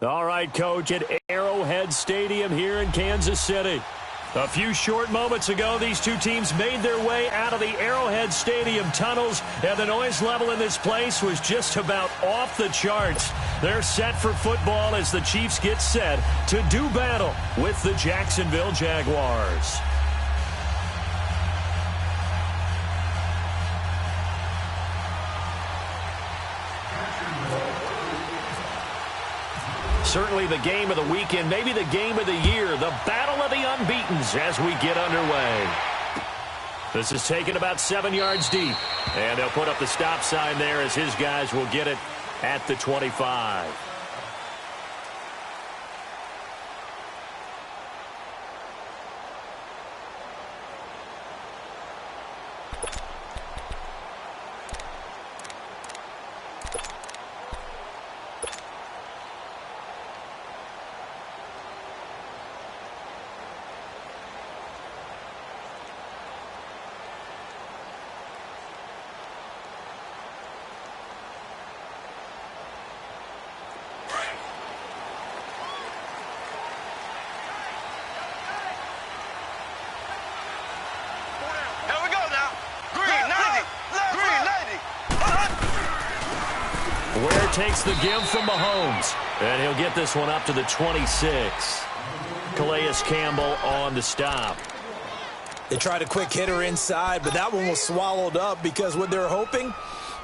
All right, Coach, at Arrowhead Stadium here in Kansas City. A few short moments ago, these two teams made their way out of the Arrowhead Stadium tunnels, and the noise level in this place was just about off the charts. They're set for football as the Chiefs get set to do battle with the Jacksonville Jaguars. Certainly the game of the weekend, maybe the game of the year, the battle of the unbeatens as we get underway. This is taken about 7 yards deep, and they'll put up the stop sign there as his guys will get it at the 25. Ware takes the give from Mahomes, and he'll get this one up to the 26. Calais Campbell on the stop. They tried a quick hitter inside, but that one was swallowed up because what they're hoping,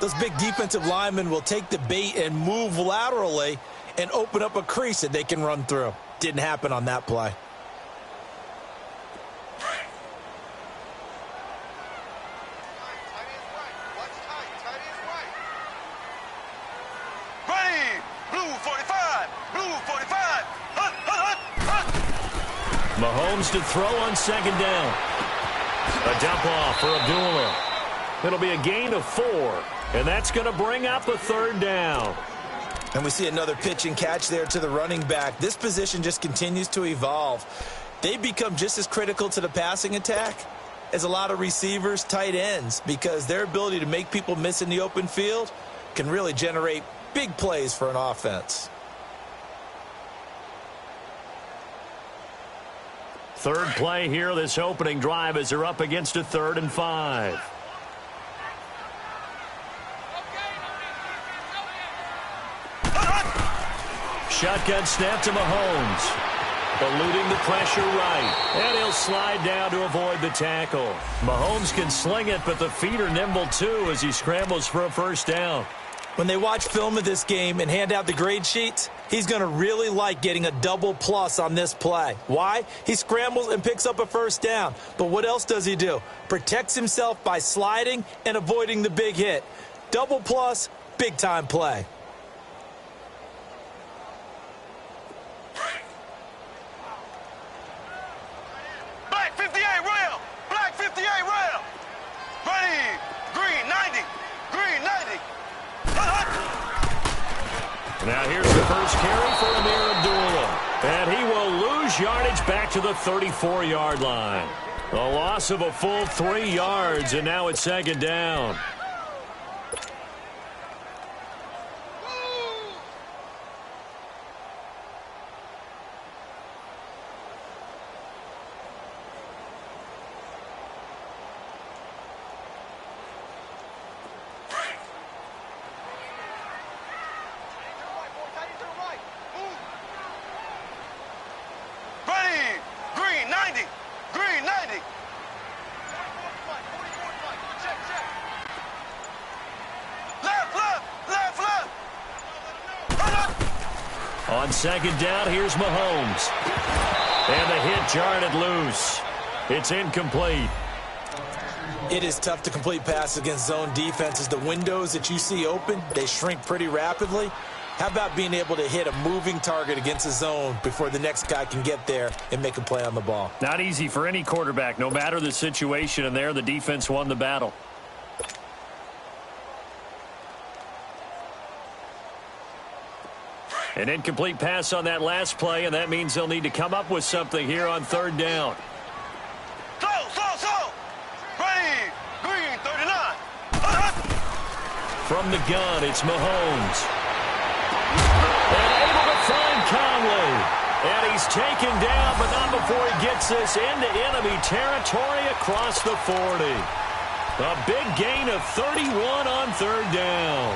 those big defensive linemen will take the bait and move laterally and open up a crease that they can run through. Didn't happen on that play. Mahomes to throw on second down. A dump off for Abdullah. It'll be a gain of 4, and that's going to bring up a third down. And we see another pitch and catch there to the running back. This position just continues to evolve. They become just as critical to the passing attack as a lot of receivers, tight ends, because their ability to make people miss in the open field can really generate big plays for an offense. Third play here, this opening drive, as they're up against a 3rd and 5. Shotgun snap to Mahomes. Eluding the pressure right. And he'll slide down to avoid the tackle. Mahomes can sling it, but the feet are nimble too as he scrambles for a first down. When they watch film of this game and hand out the grade sheets, he's going to really like getting a double plus on this play. Why? He scrambles and picks up a first down. But what else does he do? Protects himself by sliding and avoiding the big hit. Double plus, big-time play. Black 58 rail! Black 58 rail! Ready! Green 90! Green 90! Now here's the first carry for Amir Abdullah. And he will lose yardage back to the 34-yard line. A loss of a full 3 yards, and now it's second down. On second down, here's Mahomes. And the hit jarred it loose. It's incomplete. It is tough to complete passes against zone defenses. The windows that you see open, they shrink pretty rapidly. How about being able to hit a moving target against a zone before the next guy can get there and make a play on the ball? Not easy for any quarterback, no matter the situation, and there the defense won the battle. An incomplete pass on that last play, and that means they'll need to come up with something here on third down. Slow! Ready! Green 39! From the gun, it's Mahomes. And able to find Conley. And he's taken down, but not before he gets this into enemy territory across the 40. A big gain of 31 on third down.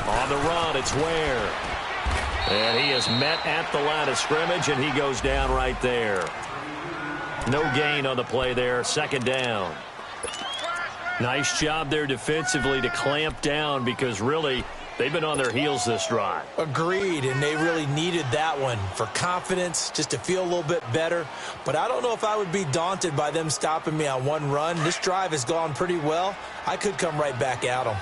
On the run, it's Ware. And he is met at the line of scrimmage, and he goes down right there. No gain on the play there. Second down. Nice job there defensively to clamp down because really they've been on their heels this drive. Agreed, and they really needed that one for confidence, just to feel a little bit better. But I don't know if I would be daunted by them stopping me on one run. This drive has gone pretty well. I could come right back at them.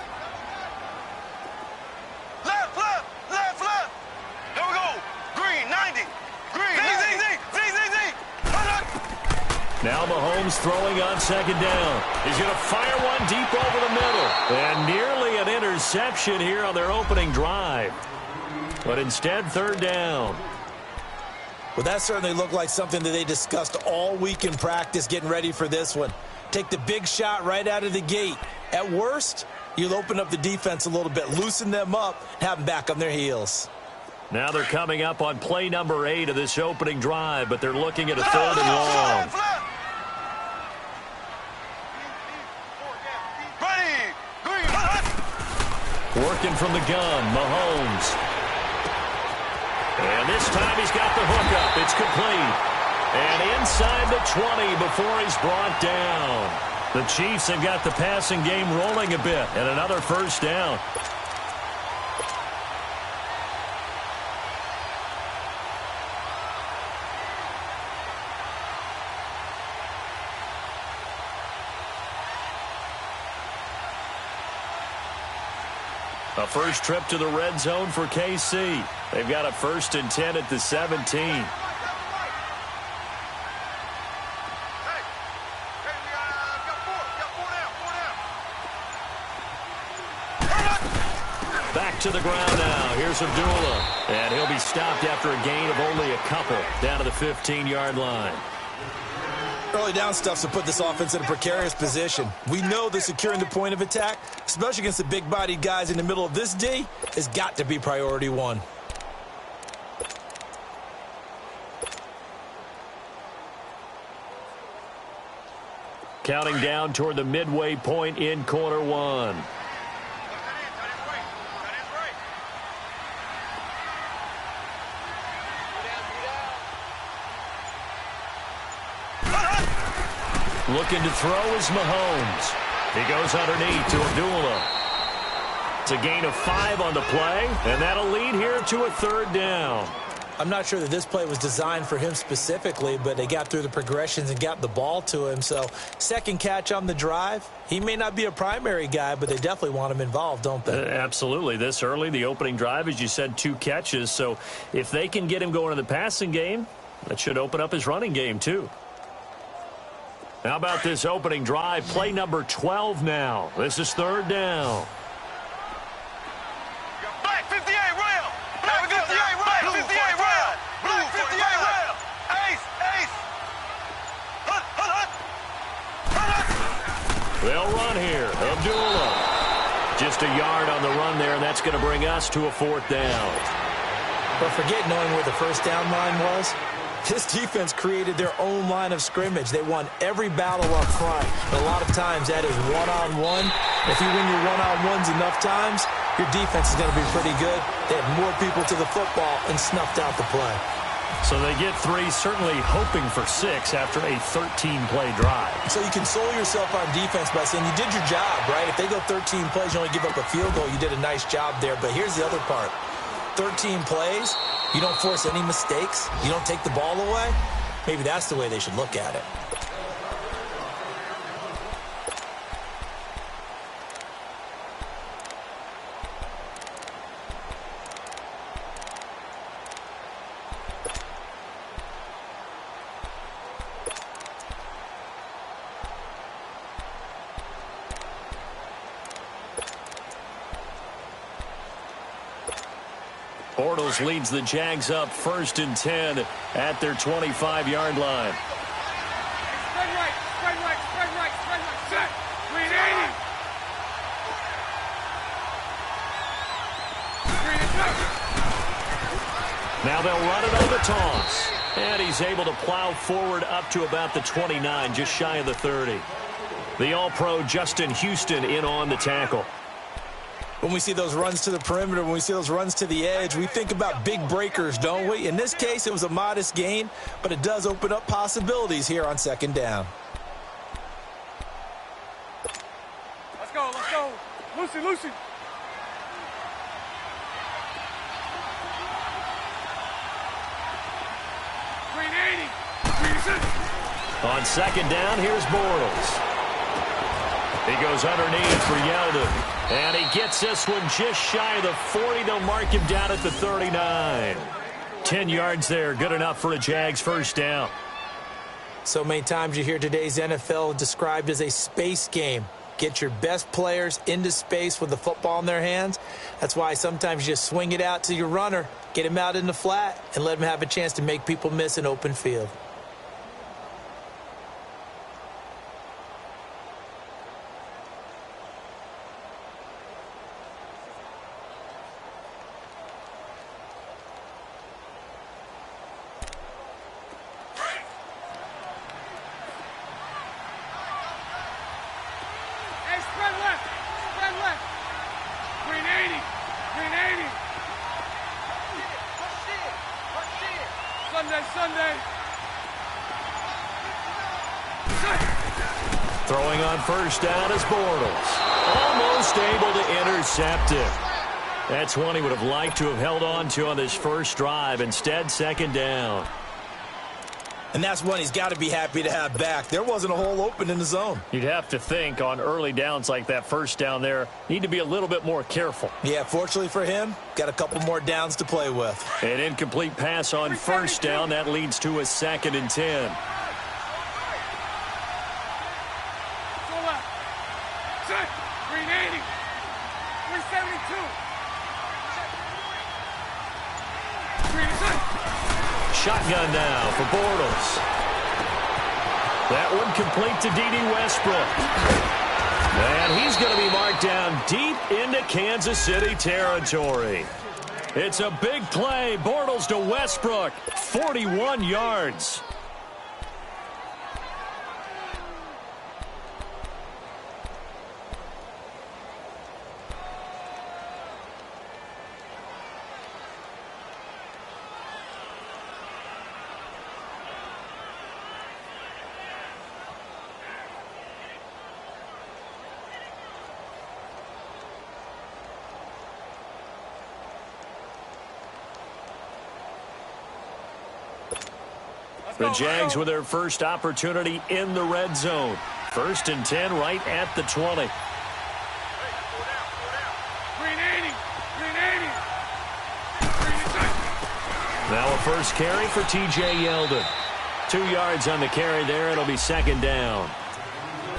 Now Mahomes throwing on second down. He's going to fire one deep over the middle. And nearly an interception here on their opening drive. But instead, third down. Well, that certainly looked like something that they discussed all week in practice getting ready for this one. Take the big shot right out of the gate. At worst, you'll open up the defense a little bit, loosen them up, have them back on their heels. Now they're coming up on play number 8 of this opening drive, but they're looking at a third and long. Working from the gun, Mahomes. And this time he's got the hookup. It's complete. And inside the 20 before he's brought down. The Chiefs have got the passing game rolling a bit, and another first down. A first trip to the red zone for KC. They've got a 1st and 10 at the 17. Back to the ground now. Here's Abdullah. And he'll be stopped after a gain of only a couple down to the 15-yard line. Early down stuff to put this offense in a precarious position. We know that securing the point of attack, especially against the big-bodied guys in the middle of this D, has got to be priority one. Counting down toward the midway point in quarter one. Looking to throw is Mahomes. He goes underneath to Abdullah. It's a gain of 5 on the play, and that'll lead here to a third down. I'm not sure that this play was designed for him specifically, but they got through the progressions and got the ball to him. So second catch on the drive. He may not be a primary guy, but they definitely want him involved, don't they? Absolutely. This early, the opening drive, as you said, 2 catches. So if they can get him going in the passing game, that should open up his running game too. How about this opening drive? Play number 12 now. This is third down. Black 58 rail. Black 58 rail. 58 rail. Black 58 rail. Ace. Ace. Hut, hut, hut. They'll run here. Abdullah. Just a yard on the run there, and that's going to bring us to a 4th down. But forget knowing where the first down line was. This defense created their own line of scrimmage. They won every battle up front. And a lot of times that is one-on-one. If you win your one-on-ones enough times, your defense is going to be pretty good. They have more people to the football and snuffed out the play. So they get 3, certainly hoping for 6 after a 13-play drive. So you console yourself on defense by saying you did your job, right? If they go 13 plays, you only give up a field goal, you did a nice job there. But here's the other part. 13 plays, you don't force any mistakes, you don't take the ball away. Maybe that's the way they should look at it. Bortles leads the Jags up 1st and 10 at their 25-yard line. Spread right, spread right, spread right, spread right. Set. Green 80. Green is up. Now they'll run it on the toss. And he's able to plow forward up to about the 29, just shy of the 30. The All-Pro Justin Houston in on the tackle. When we see those runs to the perimeter, when we see those runs to the edge, we think about big breakers, don't we? In this case, it was a modest gain, but it does open up possibilities here on 2nd down. Let's go, let's go. Lucy, Lucy. Green 80. Green 6. On 2nd down, here's Bortles. He goes underneath for Yeldon. And he gets this one just shy of the 40. They'll mark him down at the 39. 10 yards there. Good enough for a Jags 1st down. So many times you hear today's NFL described as a space game. Get your best players into space with the football in their hands. That's why sometimes you just swing it out to your runner, get him out in the flat, and let him have a chance to make people miss an open field. Throwing on 1st down is Bortles. Almost able to intercept it. That's one he would have liked to have held on to on this first drive. Instead, 2nd down. And that's one he's got to be happy to have back. There wasn't a hole open in the zone. You'd have to think on early downs like that 1st down there, need to be a little bit more careful. Yeah, fortunately for him, got a couple more downs to play with. An incomplete pass on 1st down. That leads to a 2nd and 10. Green 80. 372. Green is up. Shotgun now for Bortles. That one complete to D.D. Westbrook. And he's going to be marked down deep into Kansas City territory. It's a big play. Bortles to Westbrook. 41 yards. The Jags with their first opportunity in the red zone. 1st and 10 right at the 20. Green 80. Green 80. Green is up. Now a first carry for T.J. Yeldon. 2 yards on the carry there. It'll be 2nd down.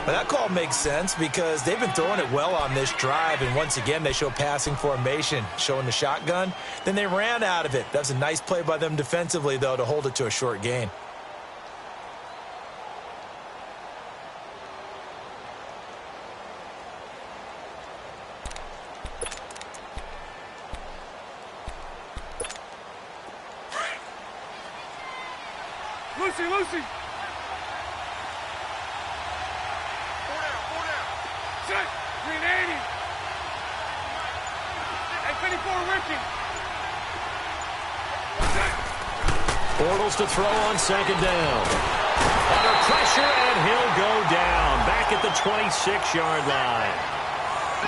Well, that call makes sense because they've been throwing it well on this drive, and once again they show passing formation, showing the shotgun. Then they ran out of it. That's a nice play by them defensively, though, to hold it to a short gain. Lucy, Lucy. Set. Green 80. And 54 Ricky. Set. Bortles to throw on 2nd down. Under pressure, and he'll go down. Back at the 26-yard line.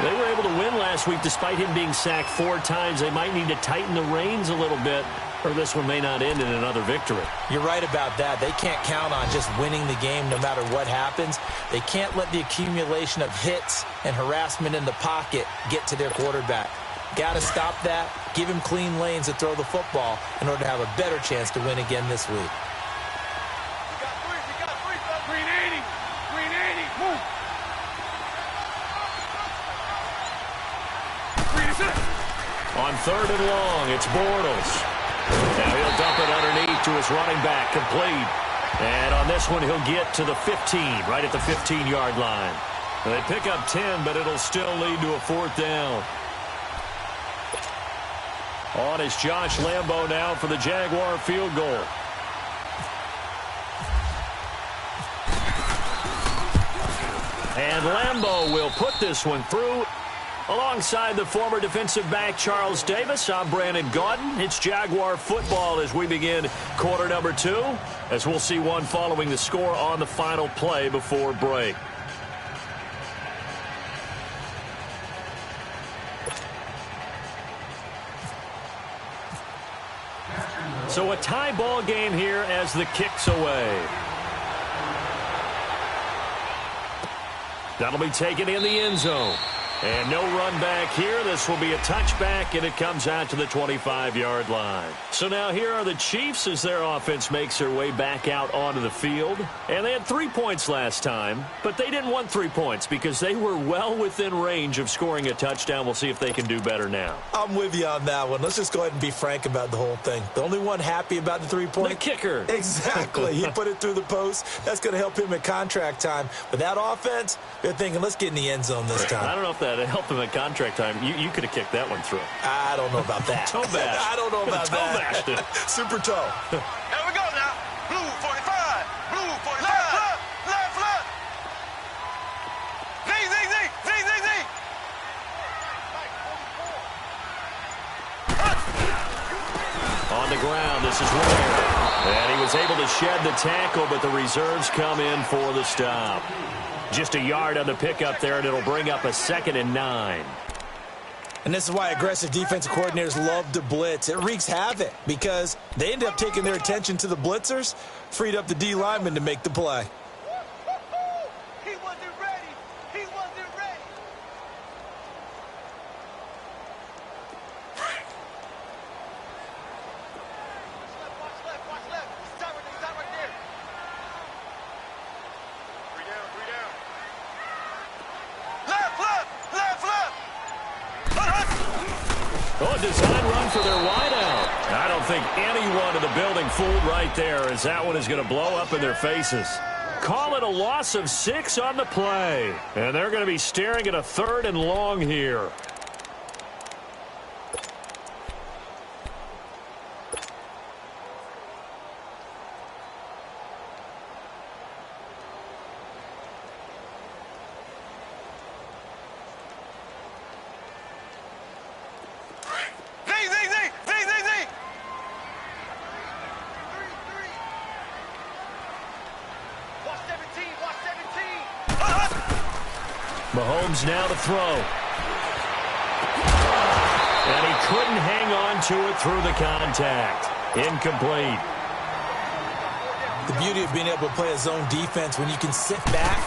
They were able to win last week despite him being sacked 4 times. They might need to tighten the reins a little bit, or this one may not end in another victory. You're right about that. They can't count on just winning the game no matter what happens. They can't let the accumulation of hits and harassment in the pocket get to their quarterback. Got to stop that, give him clean lanes to throw the football in order to have a better chance to win again this week. We got three. Green 80. Green 80. Move. Green is up. On 3rd and long, it's Bortles. Now he'll dump it underneath to his running back, complete. And on this one, he'll get to the 15, right at the 15-yard line. They pick up 10, but it'll still lead to a 4th down. On is Josh Lambo now for the Jaguar field goal. And Lambo will put this one through. Alongside the former defensive back Charles Davis, I'm Brandon Gaudin. It's Jaguar football as we begin quarter number 2, as we'll see one following the score on the final play before break. So a tie ball game here as the kick's away. That'll be taken in the end zone. And no run back here. This will be a touchback, and it comes out to the 25-yard line. So now here are the Chiefs as their offense makes their way back out onto the field. And they had 3 points last time, but they didn't want 3 points because they were well within range of scoring a touchdown. We'll see if they can do better now. I'm with you on that one. Let's just go ahead and be frank about the whole thing. The only one happy about the 3-point? The kicker. Exactly. He put it through the post. That's going to help him at contract time. But that offense, they're thinking, let's get in the end zone this time. I don't know if that helped him at contract time. You could have kicked that one through. I don't know about that. Toe bash. I don't know about toe that. Bashed it. Super toe. Here we go now. Blue 45. Blue 45. Left. Z. On the ground, this is Ware. And he was able to shed the tackle, but the reserves come in for the stop. Just a yard on the pickup there, and it'll bring up a 2nd and 9. And this is why aggressive defensive coordinators love to blitz. It wreaks havoc because they end up taking their attention to the blitzers, freed up the D lineman to make the play. He wasn't ready. Watch left. Stop right there. 3 down. Left. Oh, a design run for their wideout. I don't think anyone in the building fooled right there, as that one is going to blow up in their faces. Call it a loss of 6 on the play. And they're going to be staring at a 3rd and long here. Mahomes now to throw. And he couldn't hang on to it through the contact. Incomplete. The beauty of being able to play a zone defense when you can sit back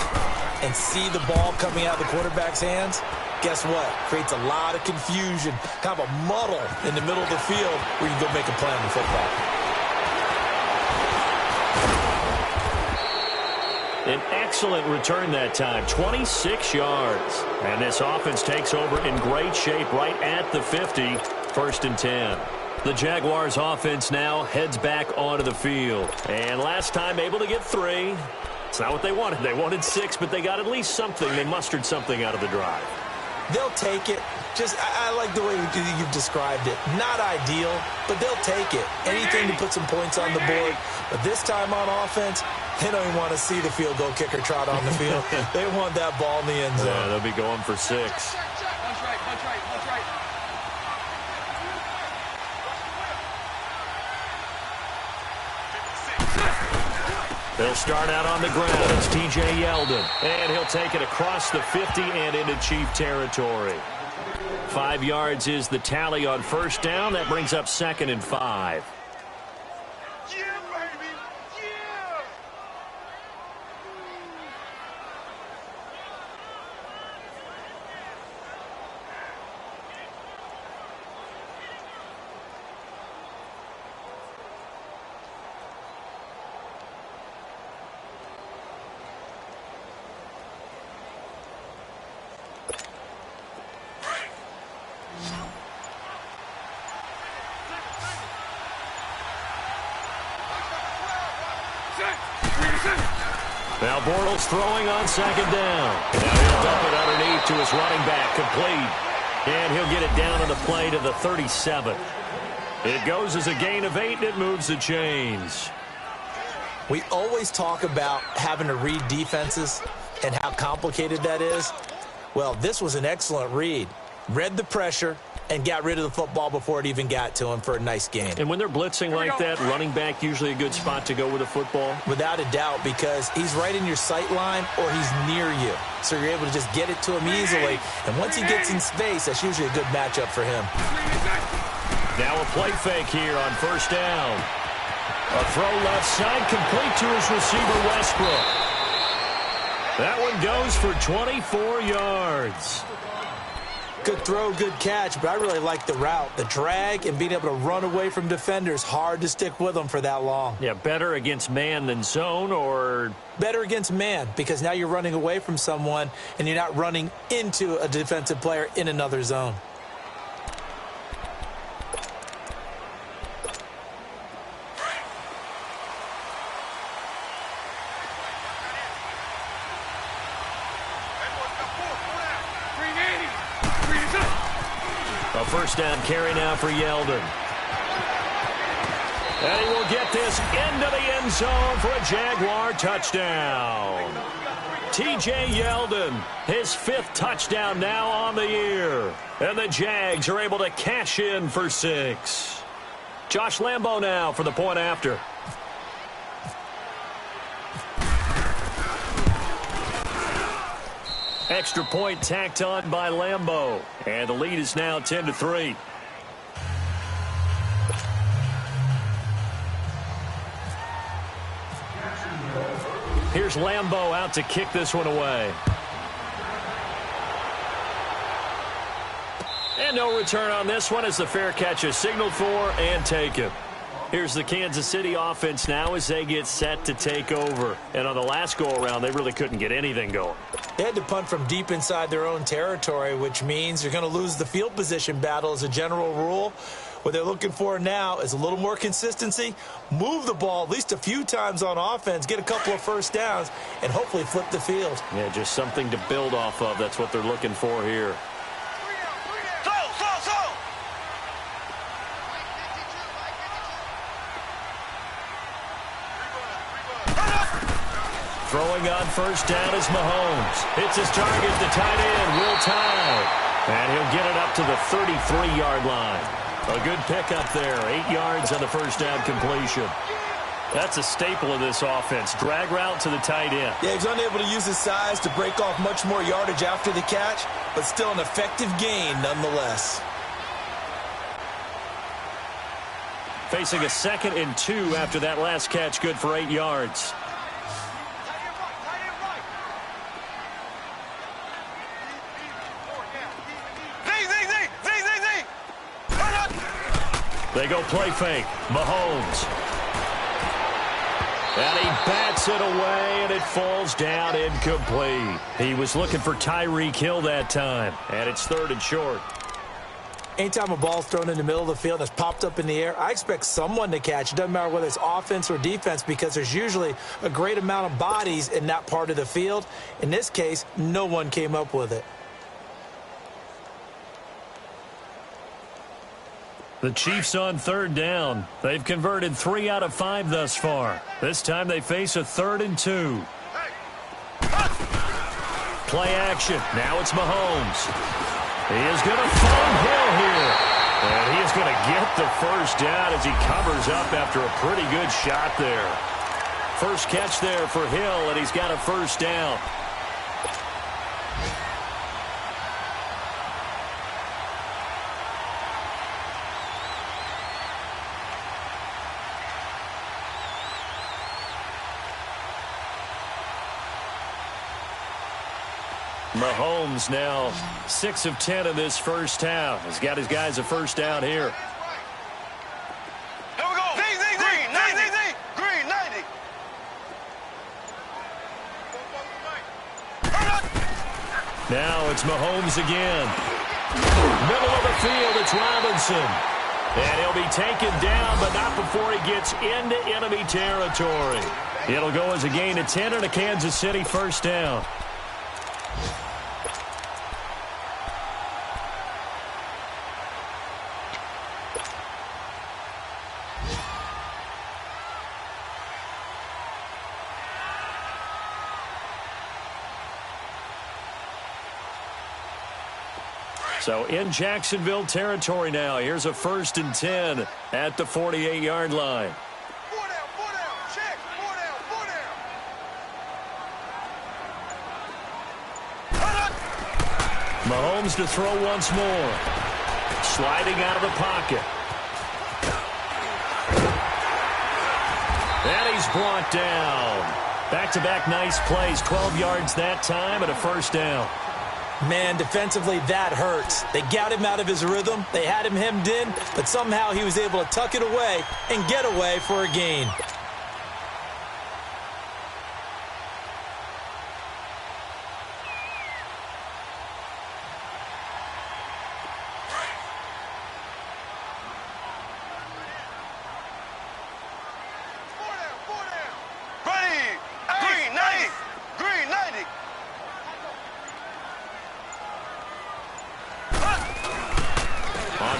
and see the ball coming out of the quarterback's hands, guess what? Creates a lot of confusion, kind of a muddle in the middle of the field where you can go make a play on the football. An excellent return that time, 26 yards. And this offense takes over in great shape right at the 50, 1st and 10. The Jaguars offense now heads back onto the field. And last time able to get 3. It's not what they wanted. They wanted 6, but they got at least something. They mustered something out of the drive. They'll take it. I like the way you've described it. Not ideal, but they'll take it. Anything to put some points on the board. But this time on offense, they don't even want to see the field goal kicker trot on the field. They want that ball in the end zone. Yeah, they'll be going for 6. Punch right. They'll start out on the ground. It's T.J. Yeldon. And he'll take it across the 50 and into Chief territory. 5 yards is the tally on 1st down. That brings up 2nd and 5. Yeah, baby. Yeah. Now Bortles throwing on second down. Now he'll dump it underneath to his running back, complete. And he'll get it down on the play to the 37. It goes as a gain of 8, and it moves the chains. We always talk about having to read defenses and how complicated that is. Well, this was an excellent read. Read the pressure and got rid of the football before it even got to him for a nice gain. And when they're blitzing like that, running back usually a good spot to go with the football? Without a doubt, because he's right in your sight line or he's near you. So you're able to just get it to him easily. And once he gets in space, that's usually a good matchup for him. Now a play fake here on first down. A throw left side, complete to his receiver, Westbrook. That one goes for 24 yards. Good throw, good catch, but I really like the route. The drag and being able to run away from defenders, hard to stick with them for that long. Yeah, better against man than zone, or? Better against man, because now you're running away from someone and you're not running into a defensive player in another zone. A first down carry now for Yeldon. And he will get this into the end zone for a Jaguar touchdown. T.J. Yeldon, his 5th touchdown now on the year. And the Jags are able to cash in for 6. Josh Lambo now for the point after. Extra point tacked on by Lambo. And the lead is now 10-3. Here's Lambo out to kick this one away. And no return on this one as the fair catch is signaled for and taken. Here's the Kansas City offense now as they get set to take over. And on the last go-around, they really couldn't get anything going. They had to punt from deep inside their own territory, which means you're going to lose the field position battle as a general rule. What they're looking for now is a little more consistency, move the ball at least a few times on offense, get a couple of first downs, and hopefully flip the field. Yeah, just something to build off of. That's what they're looking for here. Throwing on first down is Mahomes. Hits his target, the tight end, Will Tye. And he'll get it up to the 33-yard line. A good pickup there, 8 yards on the first down completion. That's a staple of this offense. Drag route to the tight end. Yeah, he's unable to use his size to break off much more yardage after the catch, but still an effective gain nonetheless. Facing a 2nd and 2 after that last catch, good for 8 yards. They go play fake. Mahomes. And he bats it away, and it falls down incomplete. He was looking for Tyreek Hill that time, and it's 3rd and short. Anytime a ball's thrown in the middle of the field that's popped up in the air, I expect someone to catch. It doesn't matter whether it's offense or defense because there's usually a great amount of bodies in that part of the field. In this case, no one came up with it. The Chiefs on 3rd down. They've converted 3 out of 5 thus far. This time they face a 3rd and 2. Play action. Now it's Mahomes. He is going to find Hill here. And he is going to get the first down as he covers up after a pretty good shot there. First catch there for Hill, and he's got a first down. Mahomes now 6 of 10 in this first half. He's got his guys a first down here. Here we go. Green 90. Green 90. Now it's Mahomes again. Middle of the field, it's Robinson. And he'll be taken down, but not before he gets into enemy territory. It'll go as a gain of 10 and a Kansas City first down. So in Jacksonville territory now. Here's a 1st and 10 at the 48-yard line. 4 down, check, 4 down. Mahomes to throw once more. Sliding out of the pocket. And he's brought down. Back-to-back nice plays. 12 yards that time and a first down. Man, defensively, that hurts. They got him out of his rhythm. They had him hemmed in, but somehow he was able to tuck it away and get away for a gain.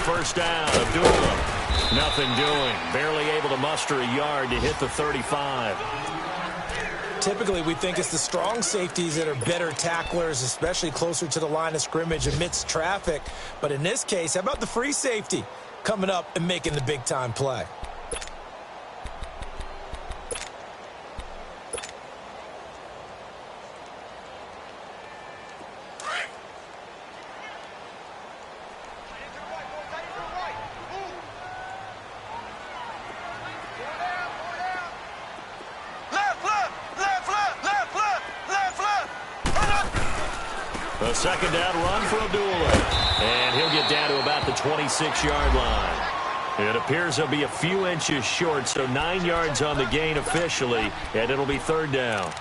First down, Abdullah. Nothing doing. Barely able to muster a yard to hit the 35. Typically, we think it's the strong safeties that are better tacklers, especially closer to the line of scrimmage amidst traffic. But in this case, how about the free safety coming up and making the big-time play? A second down run for Abdullah. And he'll get down to about the 26-yard line. It appears he'll be a few inches short, so 9 yards on the gain officially, and it'll be third down.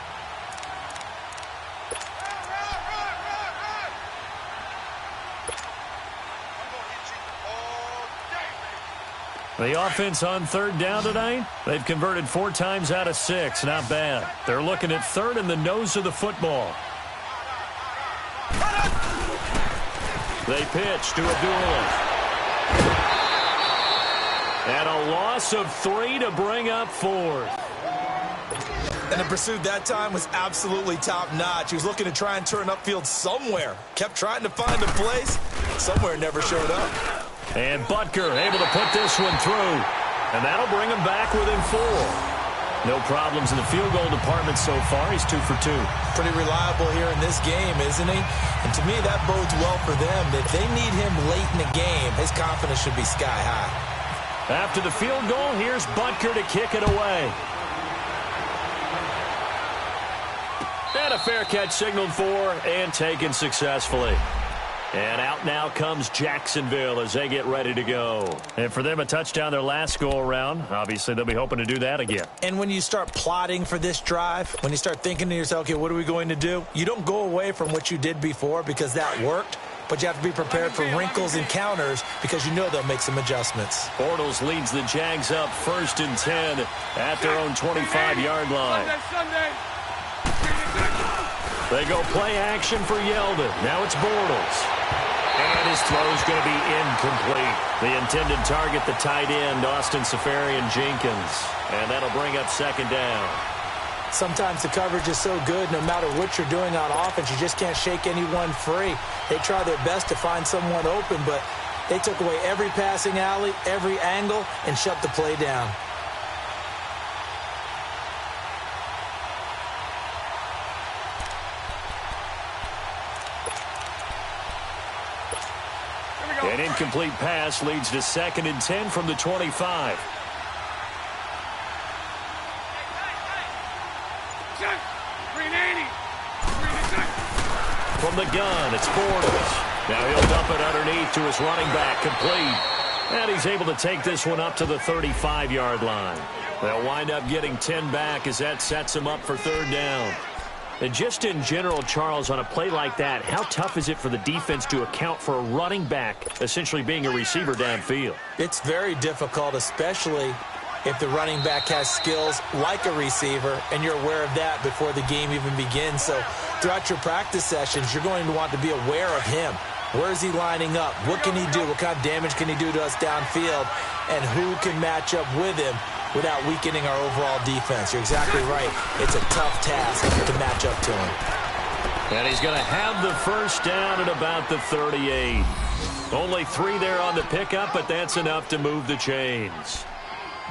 The offense on third down tonight, they've converted 4 times out of 6. Not bad. They're looking at third in the nose of the football. They pitch to Abdullah. And a loss of 3 to bring up 4th. And the pursuit that time was absolutely top-notch. He was looking to try and turn upfield somewhere. Kept trying to find a place. Somewhere never showed up. And Butker able to put this one through. And that'll bring him back within 4. No problems in the field goal department so far. He's 2 for 2. Pretty reliable here in this game, isn't he? And to me, that bodes well for them. If they need him late in the game, his confidence should be sky high. After the field goal, here's Butker to kick it away. And a fair catch signaled for and taken successfully. And out now comes Jacksonville as they get ready to go. And for them, a touchdown their last go-around. Obviously, they'll be hoping to do that again. And when you start plotting for this drive, when you start thinking to yourself, okay, what are we going to do? You don't go away from what you did before because that worked, but you have to be prepared for wrinkles and counters because you know they'll make some adjustments. Bortles leads the Jags up 1st and 10 at their own 25-yard line. They go play action for Yeldon. Now it's Bortles. And his throw's going to be incomplete. The intended target, the tight end, Austin Seferian-Jenkins. And that'll bring up 2nd down. Sometimes the coverage is so good, no matter what you're doing on offense, you just can't shake anyone free. They try their best to find someone open, but they took away every passing alley, every angle, and shut the play down. An incomplete pass leads to 2nd and 10 from the 25. From the gun, it's Bortles. Now he'll dump it underneath to his running back, complete. And he's able to take this one up to the 35-yard line. They'll wind up getting 10 back as that sets him up for 3rd down. And just in general, Charles, on a play like that, how tough is it for the defense to account for a running back essentially being a receiver downfield? It's very difficult, especially if the running back has skills like a receiver, and you're aware of that before the game even begins. So throughout your practice sessions, you're going to want to be aware of him. Where is he lining up? What can he do? What kind of damage can he do to us downfield? And who can match up with him without weakening our overall defense? You're exactly right. It's a tough task to match up to him. And he's going to have the first down at about the 38. Only 3 there on the pickup, but that's enough to move the chains.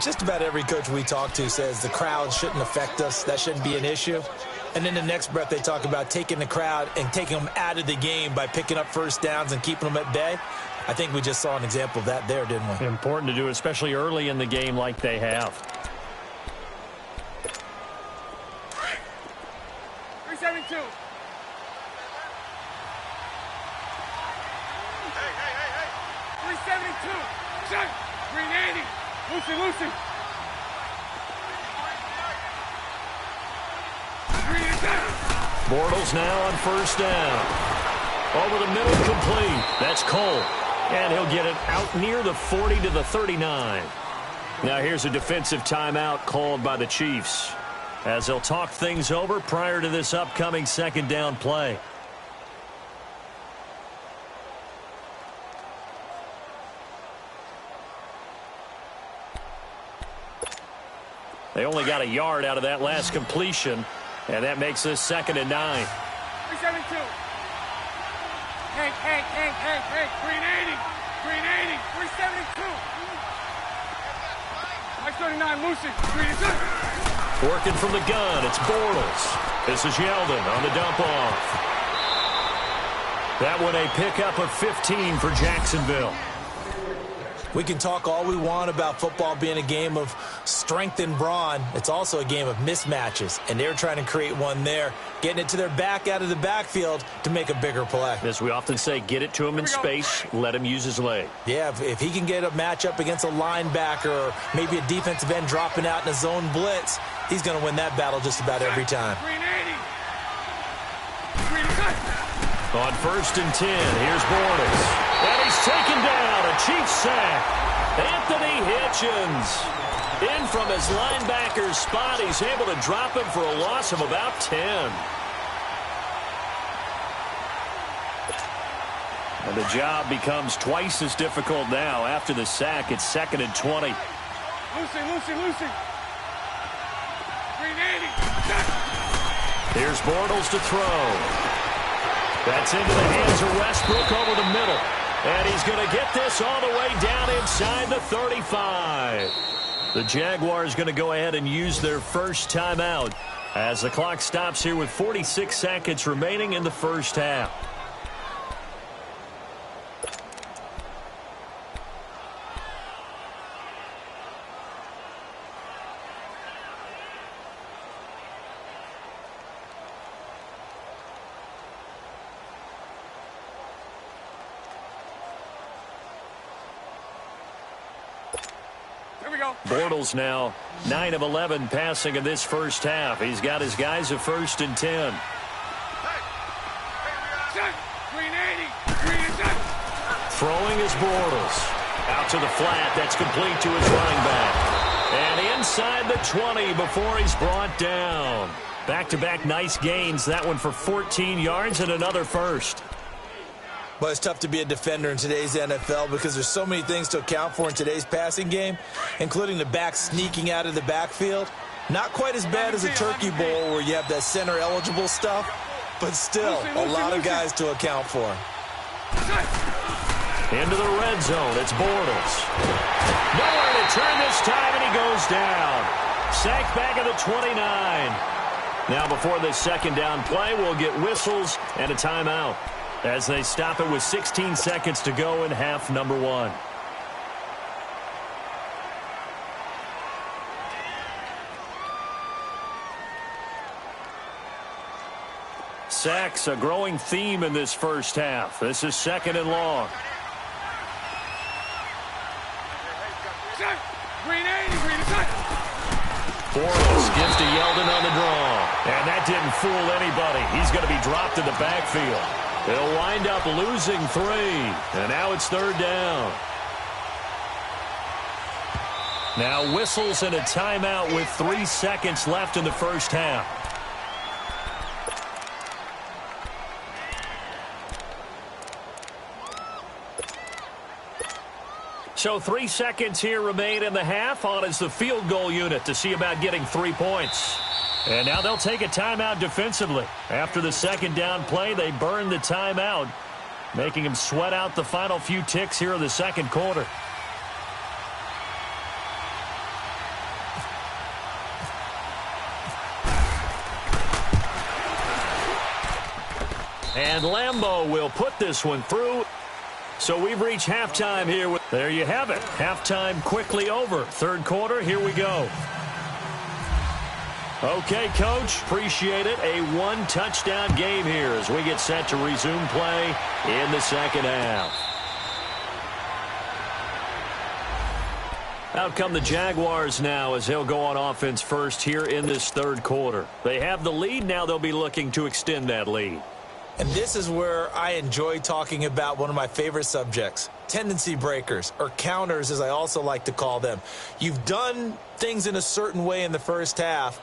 Just about every coach we talk to says the crowd shouldn't affect us. That shouldn't be an issue. And in the next breath, they talk about taking the crowd and taking them out of the game by picking up first downs and keeping them at bay. I think we just saw an example of that there, didn't we? Important to do, especially early in the game like they have. 372. Hey. 372. Shut. 380. Lucy. Bortles now on first down. Over the middle, complete. That's Cole. And he'll get it out near the 40 to the 39. Now here's a defensive timeout called by the Chiefs, as they'll talk things over prior to this upcoming second down play. They only got a yard out of that last completion, and that makes this 2nd and 9. 372. Hank. 380. 372. Mike 39, Lucy. 382. Working from the gun, it's Bortles. This is Yeldon on the dump off. That one a pickup of 15 for Jacksonville. We can talk all we want about football being a game of strength and brawn. It's also a game of mismatches, and they're trying to create one there, getting it to their back out of the backfield to make a bigger play. As we often say, get it to him in space, let him use his leg. Yeah, if he can get a matchup against a linebacker or maybe a defensive end dropping out in a zone blitz, he's going to win that battle just about every time. 380. On 1st and 10, here's Bortles. And he's taken down, a Chiefs sack. Anthony Hitchens in from his linebacker spot. He's able to drop him for a loss of about 10. And the job becomes twice as difficult now. After the sack, it's 2nd and 20. Lucy. 380. Here's Bortles to throw. That's into the hands of Westbrook over the middle. And he's going to get this all the way down inside the 35. The Jaguars going to go ahead and use their first timeout as the clock stops here with 46 seconds remaining in the first half. Bortles now 9 of 11 passing in this first half. He's got his guys at 1st and 10. Throwing is Bortles. Out to the flat. That's complete to his running back. And inside the 20 before he's brought down. Back-to-back nice gains. That one for 14 yards and another first. But it's tough to be a defender in today's NFL because there's so many things to account for in today's passing game, including the back sneaking out of the backfield. Not quite as bad as a turkey bowl where you have that center-eligible stuff, but still a lot of guys to account for. Into the red zone, it's Bortles. Nowhere to turn this time, and he goes down. Sacked back at the 29. Now before this second down play, we'll get whistles and a timeout as they stop it with 16 seconds to go in half number 1. Sacks, a growing theme in this first half. This is 2nd and long. Bortles gives to Yeldon on the draw. And that didn't fool anybody. He's going to be dropped in the backfield. They'll wind up losing 3. And now it's 3rd down. Now whistles and a timeout with 3 seconds left in the first half. So 3 seconds here remain in the half. On is the field goal unit to see about getting 3 points. And now they'll take a timeout defensively. After the second down play, they burn the timeout, making them sweat out the final few ticks here in the second quarter. And Lambeau will put this one through. So we've reached halftime here. There you have it. Halftime quickly over. Third quarter, here we go. Okay, Coach, appreciate it. A one-touchdown game here as we get set to resume play in the second half. Out come the Jaguars now as they'll go on offense first here in this third quarter. They have the lead. Now they'll be looking to extend that lead. And this is where I enjoy talking about one of my favorite subjects, tendency breakers, or counters as I also like to call them. You've done things in a certain way in the first half,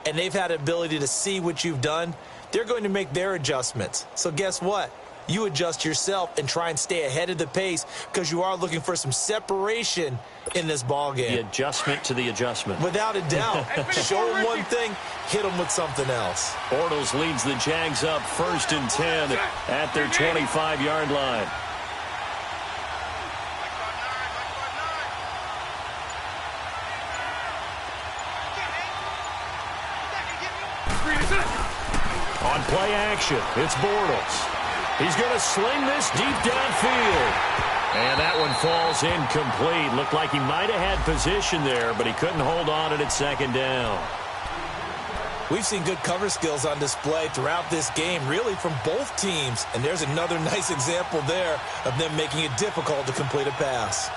and they've had the ability to see what you've done. They're going to make their adjustments. So guess what? You adjust yourself and try and stay ahead of the pace because you are looking for some separation in this ball game. The adjustment to the adjustment. Without a doubt. Show them one thing, hit them with something else. Bortles leads the Jags up 1st and 10 at their 25-yard line. On play action, it's Bortles. He's going to sling this deep downfield. And that one falls incomplete. Looked like he might have had position there, but he couldn't hold on at second down. We've seen good cover skills on display throughout this game, really from both teams. And there's another nice example there of them making it difficult to complete a pass.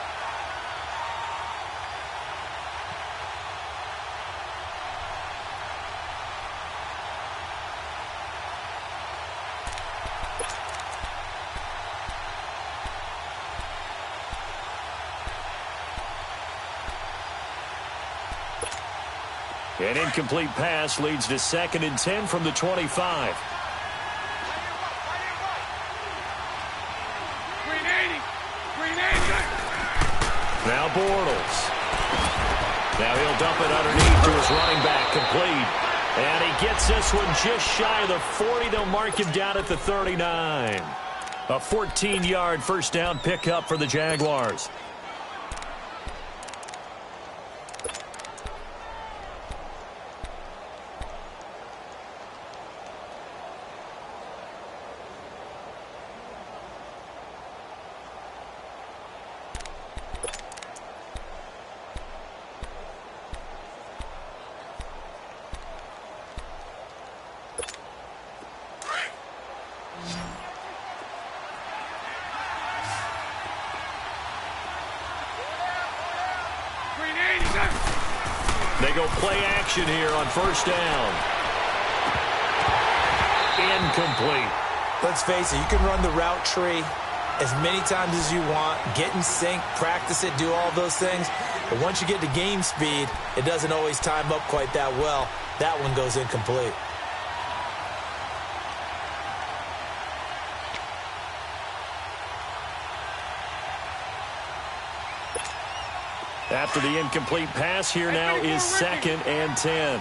An incomplete pass leads to 2nd and 10 from the 25. Now Bortles. Now he'll dump it underneath to his running back, complete. And he gets this one just shy of the 40. They'll mark him down at the 39. A 14-yard first down pickup for the Jaguars. They go play action here on first down. Incomplete. Let's face it, you can run the route tree as many times as you want, get in sync, practice it, do all those things. But once you get to game speed, it doesn't always time up quite that well. That one goes incomplete. After the incomplete pass, here now is 2nd and 10.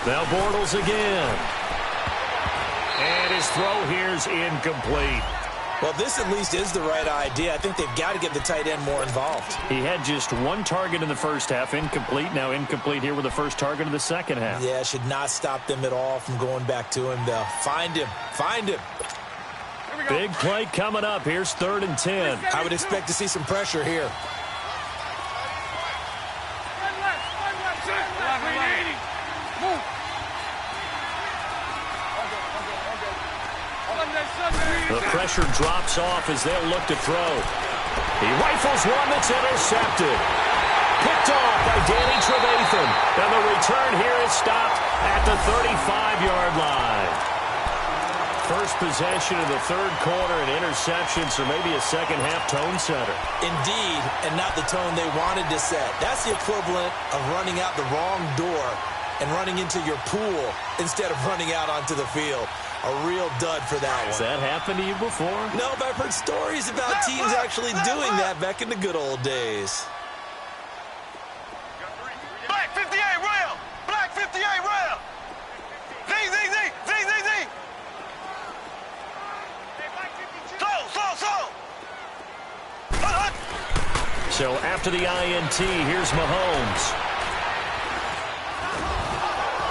Now Bortles again. And his throw here's incomplete. Well, this at least is the right idea. I think they've got to get the tight end more involved. He had just one target in the first half, incomplete. Now incomplete here with the first target of the second half. Yeah, should not stop them at all from going back to him, though. Find him. Find him. Big play coming up. Here's 3rd and 10. I would expect to see some pressure here. The pressure drops off as they'll look to throw. He rifles one that's intercepted. picked off by Danny Trevathan. And the return here is stopped at the 35-yard line. First possession of the third quarter, and interceptions, or maybe a second-half tone setter. Indeed, and not the tone they wanted to set. That's the equivalent of running out the wrong door and running into your pool instead of running out onto the field. A real dud for that one. Has that happened to you before? No, but I've heard stories about teams actually doing that back in the good old days. Black 58 rail. Black 58 rail. Z, Z, Z, Z, Z, Z. Slow. So after the INT, here's Mahomes.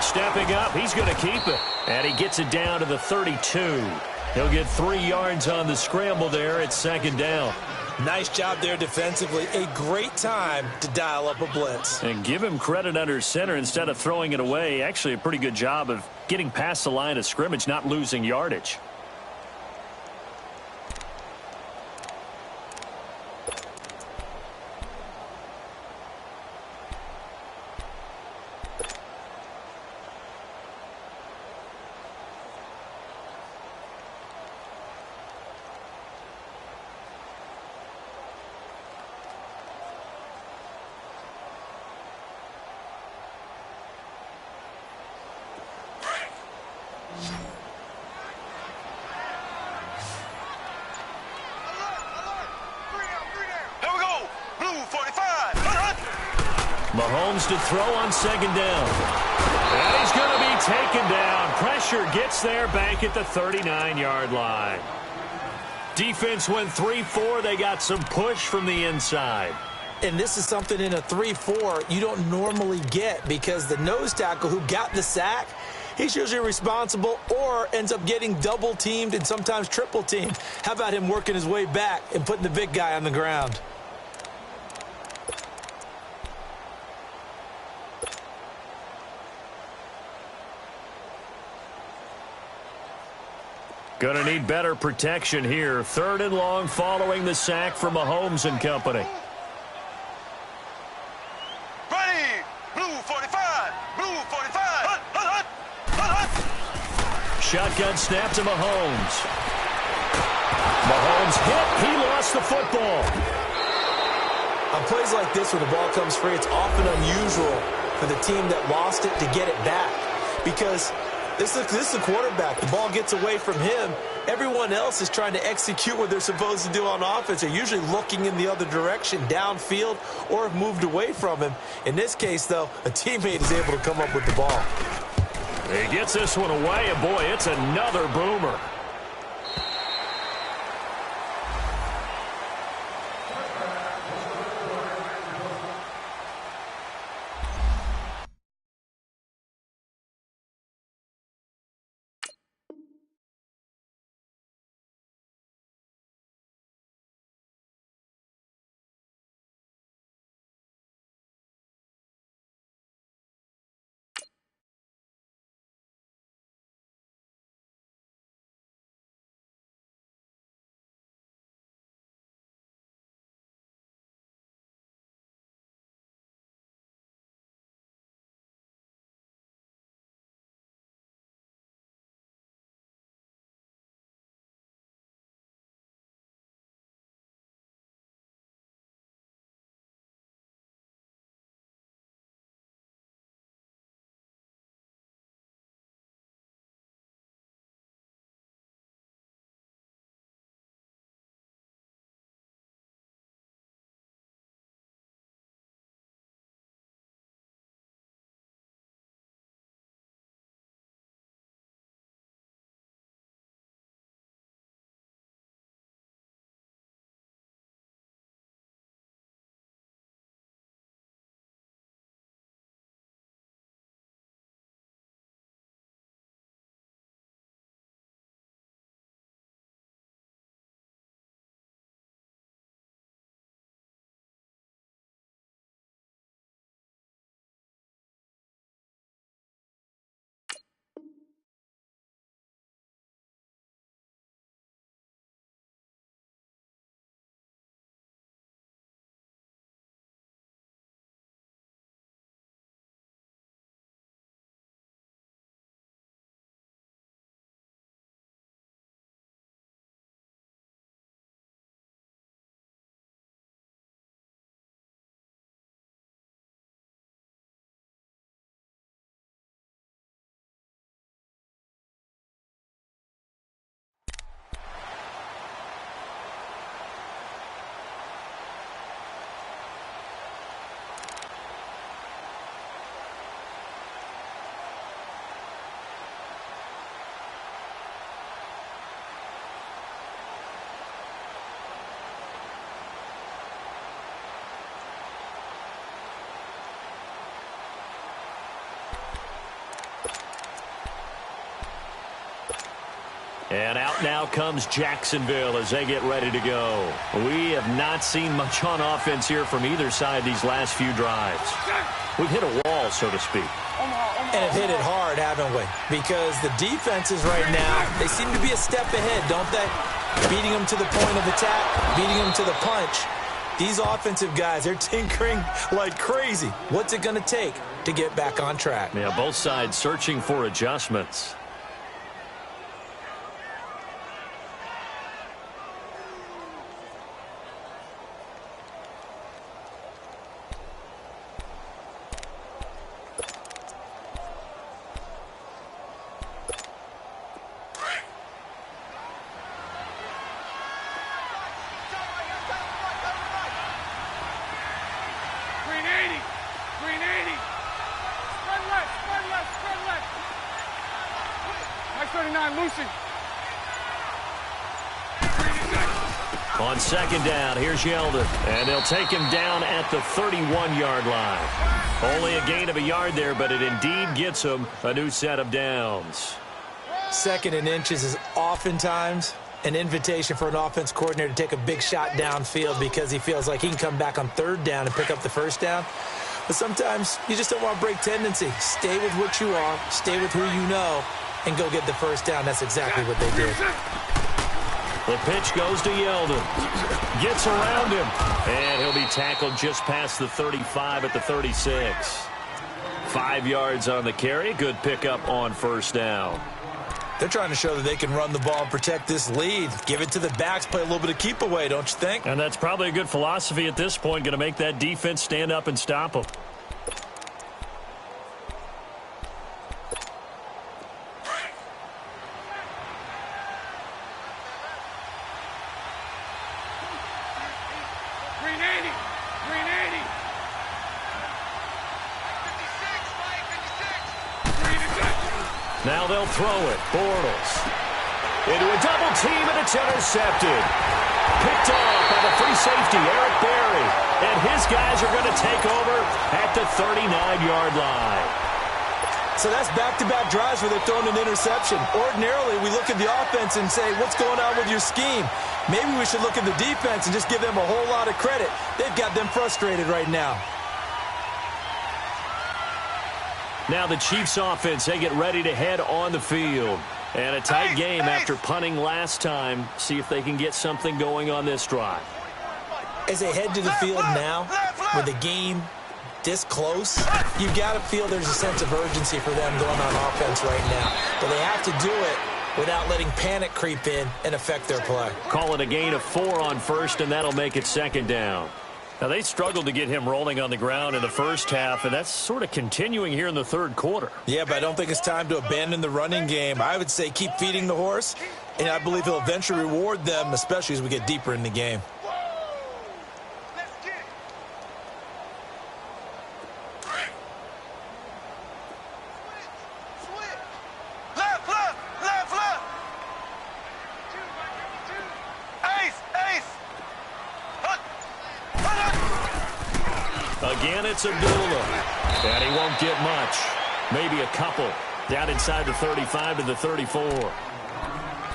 Stepping up, he's going to keep it. And he gets it down to the 32. He'll get 3 yards on the scramble there at second down. Nice job there defensively. A great time to dial up a blitz. And give him credit under center instead of throwing it away. Actually a pretty good job of getting past the line of scrimmage, not losing yardage. Mahomes to throw on second down. And he's going to be taken down. Pressure gets there back at the 39-yard line. Defense went 3-4. They got some push from the inside. And this is something in a 3-4 you don't normally get because the nose tackle who got the sack, he's usually responsible or ends up getting double-teamed and sometimes triple-teamed. How about him working his way back and putting the big guy on the ground? Going to need better protection here. Third and long following the sack from Mahomes and company. Ready. Blue 45. Blue 45. Shotgun snap to Mahomes. Mahomes hit. He lost the football. On plays like this where the ball comes free, it's often unusual for the team that lost it to get it back because this is the quarterback. The ball gets away from him. Everyone else is trying to execute what they're supposed to do on offense. They're usually looking in the other direction, downfield, or have moved away from him. In this case, though, a teammate is able to come up with the ball. He gets this one away, and boy, it's another boomer. And out now comes Jacksonville as they get ready to go. We have not seen much on offense here from either side these last few drives. We've hit a wall, so to speak. And have hit it hard, haven't we? Because the defenses right now, they seem to be a step ahead, don't they? Beating them to the point of attack, beating them to the punch. These offensive guys, they're tinkering like crazy. What's it going to take to get back on track? Yeah, both sides searching for adjustments. On second down, here's Yeldon, and they'll take him down at the 31-yard line. Only a gain of a yard there, but it indeed gets him a new set of downs. Second and inches is oftentimes an invitation for an offense coordinator to take a big shot downfield because he feels like he can come back on third down and pick up the first down. But sometimes you just don't want to break tendency. Stay with what you are, stay with who you know, and go get the first down. That's exactly what they did. The pitch goes to Yeldon. Gets around him. And he'll be tackled just past the 35 at the 36. 5 yards on the carry. Good pickup on first down. They're trying to show that they can run the ball and protect this lead. Give it to the backs, play a little bit of keep away, don't you think? And that's probably a good philosophy at this point. Going to make that defense stand up and stop them. Now they'll throw it. Bortles. Into a double team, and it's intercepted. Picked off by the free safety, Eric Berry. And his guys are going to take over at the 39-yard line. So that's back-to-back drives where they're throwing an interception. Ordinarily, we look at the offense and say, what's going on with your scheme? Maybe we should look at the defense and just give them a whole lot of credit. They've got them frustrated right now. Now the Chiefs offense, they get ready to head on the field. And a tight game after punting last time. See if they can get something going on this drive. As they head to the field now, with the game this close, you've got to feel there's a sense of urgency for them going on offense right now. But they have to do it without letting panic creep in and affect their play. Call it a gain of 4 on first, and that'll make it second down. Now, they struggled to get him rolling on the ground in the first half, and that's sort of continuing here in the third quarter. Yeah, but I don't think it's time to abandon the running game. I would say keep feeding the horse, and I believe he'll eventually reward them, especially as we get deeper in the game. Again, it's Abdullah. And he won't get much. Maybe a couple. Down inside the 35 to the 34.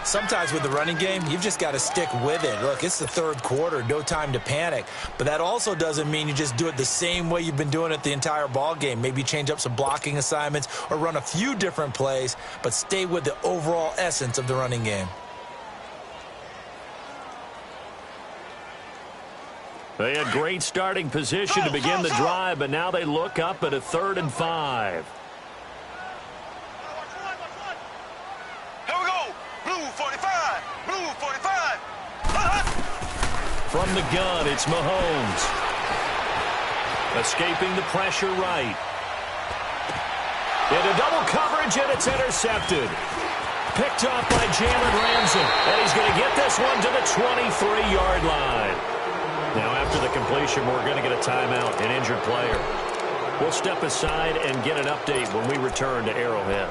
Sometimes with the running game, you've just got to stick with it. Look, it's the third quarter. No time to panic. But that also doesn't mean you just do it the same way you've been doing it the entire ball game. Maybe change up some blocking assignments or run a few different plays, but stay with the overall essence of the running game. They had great starting position to begin the drive, but now they look up at a 3rd and 5. Here we go. Blue 45. Blue 45. From the gun, it's Mahomes. Escaping the pressure right. Into double coverage, and it's intercepted. Picked off by Jalen Ramsey, and he's going to get this one to the 23-yard line. Now, after the completion, we're going to get a timeout, an injured player. We'll step aside and get an update when we return to Arrowhead.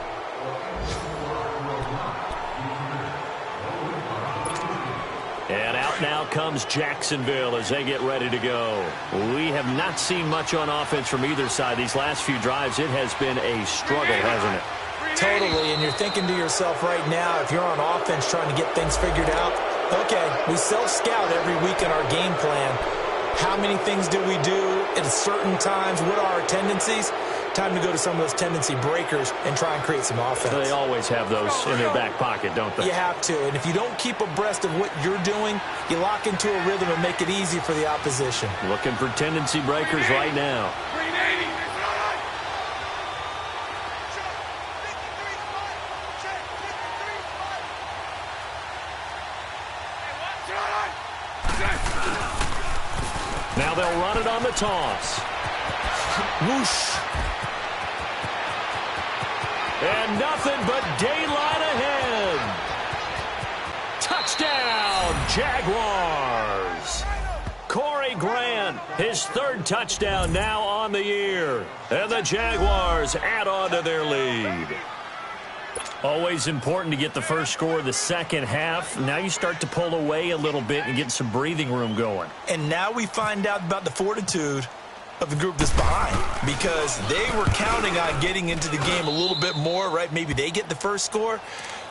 And out now comes Jacksonville as they get ready to go. We have not seen much on offense from either side. These last few drives, it has been a struggle, hasn't it? Totally, and you're thinking to yourself right now, if you're on offense trying to get things figured out, okay, we self-scout every week in our game plan. How many things do we do at certain times? What are our tendencies? Time to go to some of those tendency breakers and try and create some offense. They always have those in their back pocket, don't they? You have to, and if you don't keep abreast of what you're doing, you lock into a rhythm and make it easy for the opposition. Looking for tendency breakers right now. Now they'll run it on the toss. Whoosh. And nothing but daylight ahead. Touchdown, Jaguars. Corey Grant, his third touchdown now on the year. And the Jaguars add on to their lead. Always important to get the first score of the second half. Now you start to pull away a little bit and get some breathing room going. And now we find out about the fortitude of the group that's behind, because they were counting on getting into the game a little bit more, right? Maybe they get the first score.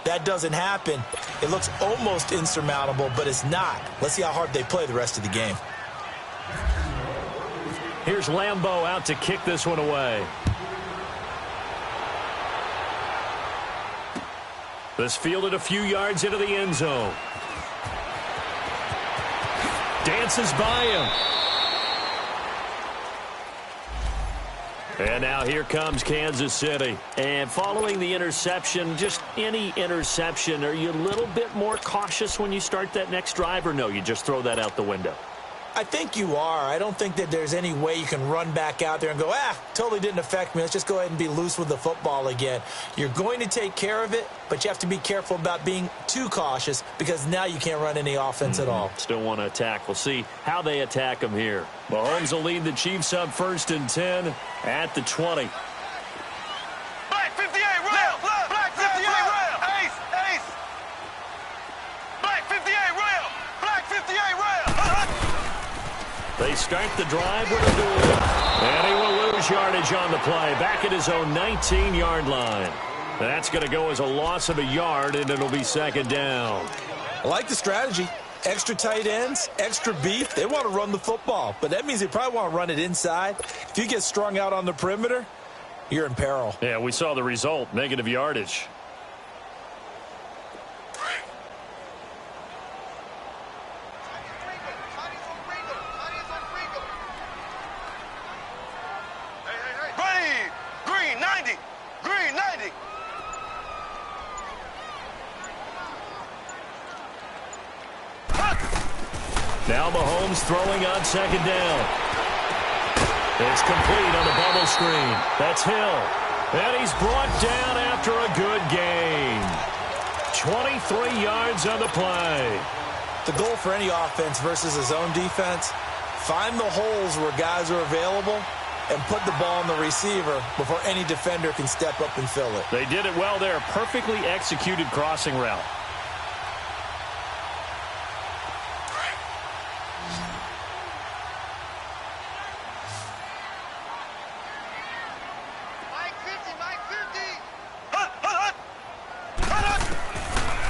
That doesn't happen. It looks almost insurmountable, but it's not. Let's see how hard they play the rest of the game. Here's Lambeau out to kick this one away. This fielded a few yards into the end zone. Dances by him. And now here comes Kansas City. And following the interception, just any interception, are you a little bit more cautious when you start that next drive, or no, you just throw that out the window? I think you are. I don't think that there's any way you can run back out there and go, totally didn't affect me. Let's just go ahead and be loose with the football again. You're going to take care of it, but you have to be careful about being too cautious, because now you can't run any offense at all. Still want to attack. We'll see how they attack them here. Mahomes will lead the Chiefs up 1st and 10 at the 20. Black 58 rail. Black 58 rail. Ace. Black 58 rail. Black 58 rail. They start the drive with a duel. And he will lose yardage on the play. Back at his own 19-yard line. That's going to go as a loss of a yard, and it'll be 2nd down. I like the strategy. Extra tight ends, extra beef. They want to run the football, but that means they probably want to run it inside. If you get strung out on the perimeter, you're in peril. Yeah, we saw the result, negative yardage. Green 90. Green 90. Now Mahomes throwing on 2nd down. It's complete on the bubble screen. That's Hill. And he's brought down after a good gain. 23 yards on the play. The goal for any offense versus a zone defense, find the holes where guys are available and put the ball on the receiver before any defender can step up and fill it. They did it well there. Perfectly executed crossing route.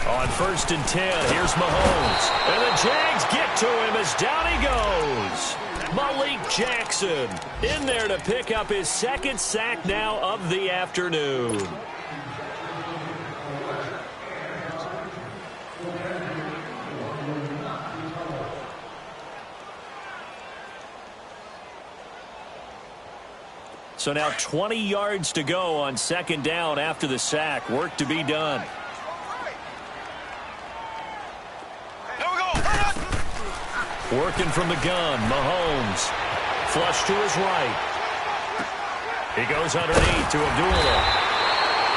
On 1st and 10, here's Mahomes. And the Jags get to him as down he goes. Malik Jackson in there to pick up his 2nd sack now of the afternoon. So now 20 yards to go on 2nd down after the sack. Work to be done. Working from the gun, Mahomes. Flush to his right. He goes underneath to Abdullah.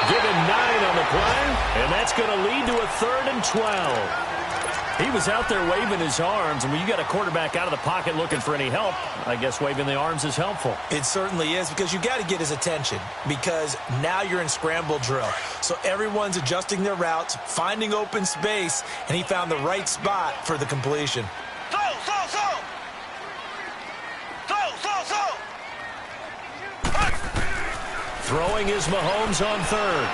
Give him 9 on the play, and that's going to lead to a 3rd and 12. He was out there waving his arms, and when you got a quarterback out of the pocket looking for any help, I guess waving the arms is helpful. It certainly is, because you got to get his attention, because now you're in scramble drill. So everyone's adjusting their routes, finding open space, and he found the right spot for the completion. Throwing is Mahomes on 3rd.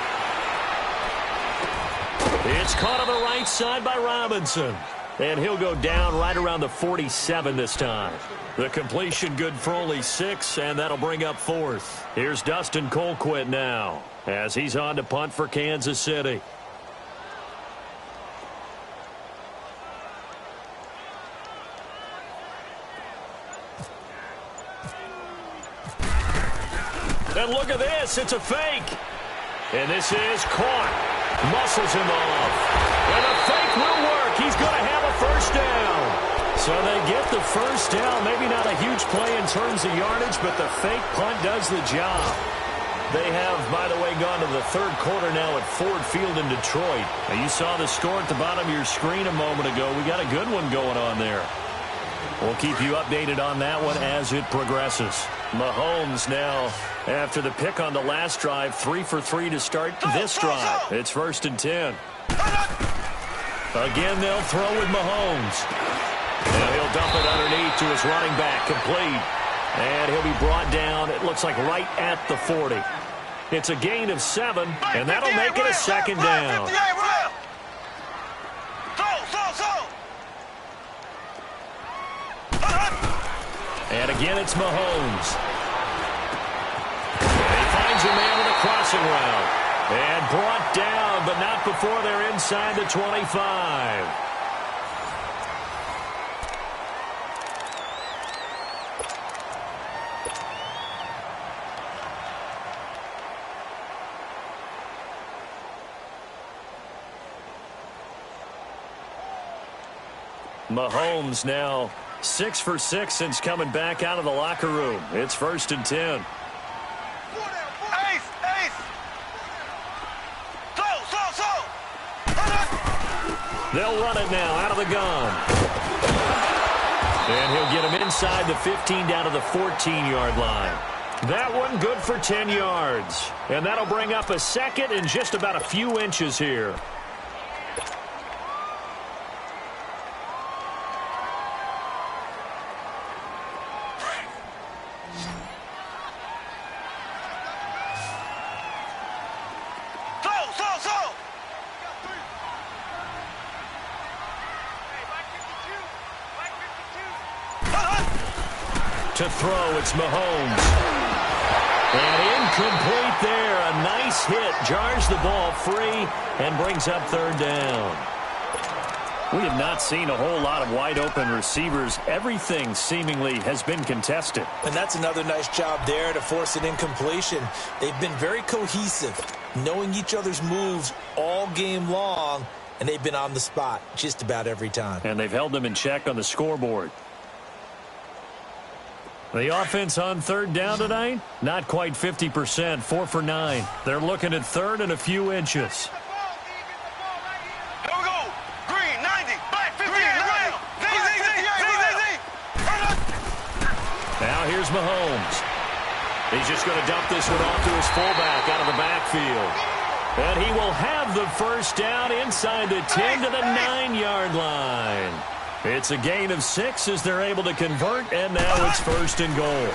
It's caught on the right side by Robinson. And he'll go down right around the 47 this time. The completion good for only 6, and that'll bring up 4th. Here's Dustin Colquitt now as he's on to punt for Kansas City. And look at this. It's a fake. And this is caught. Muscles him off. And the fake will work. He's going to have a first down. So they get the first down. Maybe not a huge play in terms of yardage, but the fake punt does the job. They have, by the way, gone to the third quarter now at Ford Field in Detroit. Now, you saw the score at the bottom of your screen a moment ago. We got a good one going on there. We'll keep you updated on that one as it progresses. Mahomes now, after the pick on the last drive, 3 for 3 to start this drive. It's 1st and 10. Again, they'll throw with Mahomes. And he'll dump it underneath to his running back, complete. And he'll be brought down, it looks like right at the 40. It's a gain of 7, and that'll make it a second down. And again, it's Mahomes. And he finds a man with a crossing route. And brought down, but not before they're inside the 25. Mahomes now 6 for 6 since coming back out of the locker room. It's 1st and 10. They'll run it now out of the gun. And he'll get him inside the 15 down to the 14-yard line. That one good for 10 yards. And that'll bring up a second in just about a few inches here. To throw, it's Mahomes. And incomplete there. A nice hit. Jars the ball free and brings up 3rd down. We have not seen a whole lot of wide-open receivers. Everything seemingly has been contested. And that's another nice job there to force an incompletion. They've been very cohesive, knowing each other's moves all game long, and they've been on the spot just about every time. And they've held them in check on the scoreboard. The offense on 3rd down tonight, not quite 50%, 4 for 9. They're looking at 3rd and a few inches. Here we go. Green, 90, black, 58, right. Now here's Mahomes. He's just going to dump this one off to his fullback out of the backfield. And he will have the first down inside the 10 to the 9-yard line. It's a gain of 6 as they're able to convert, and now it's 1st and goal.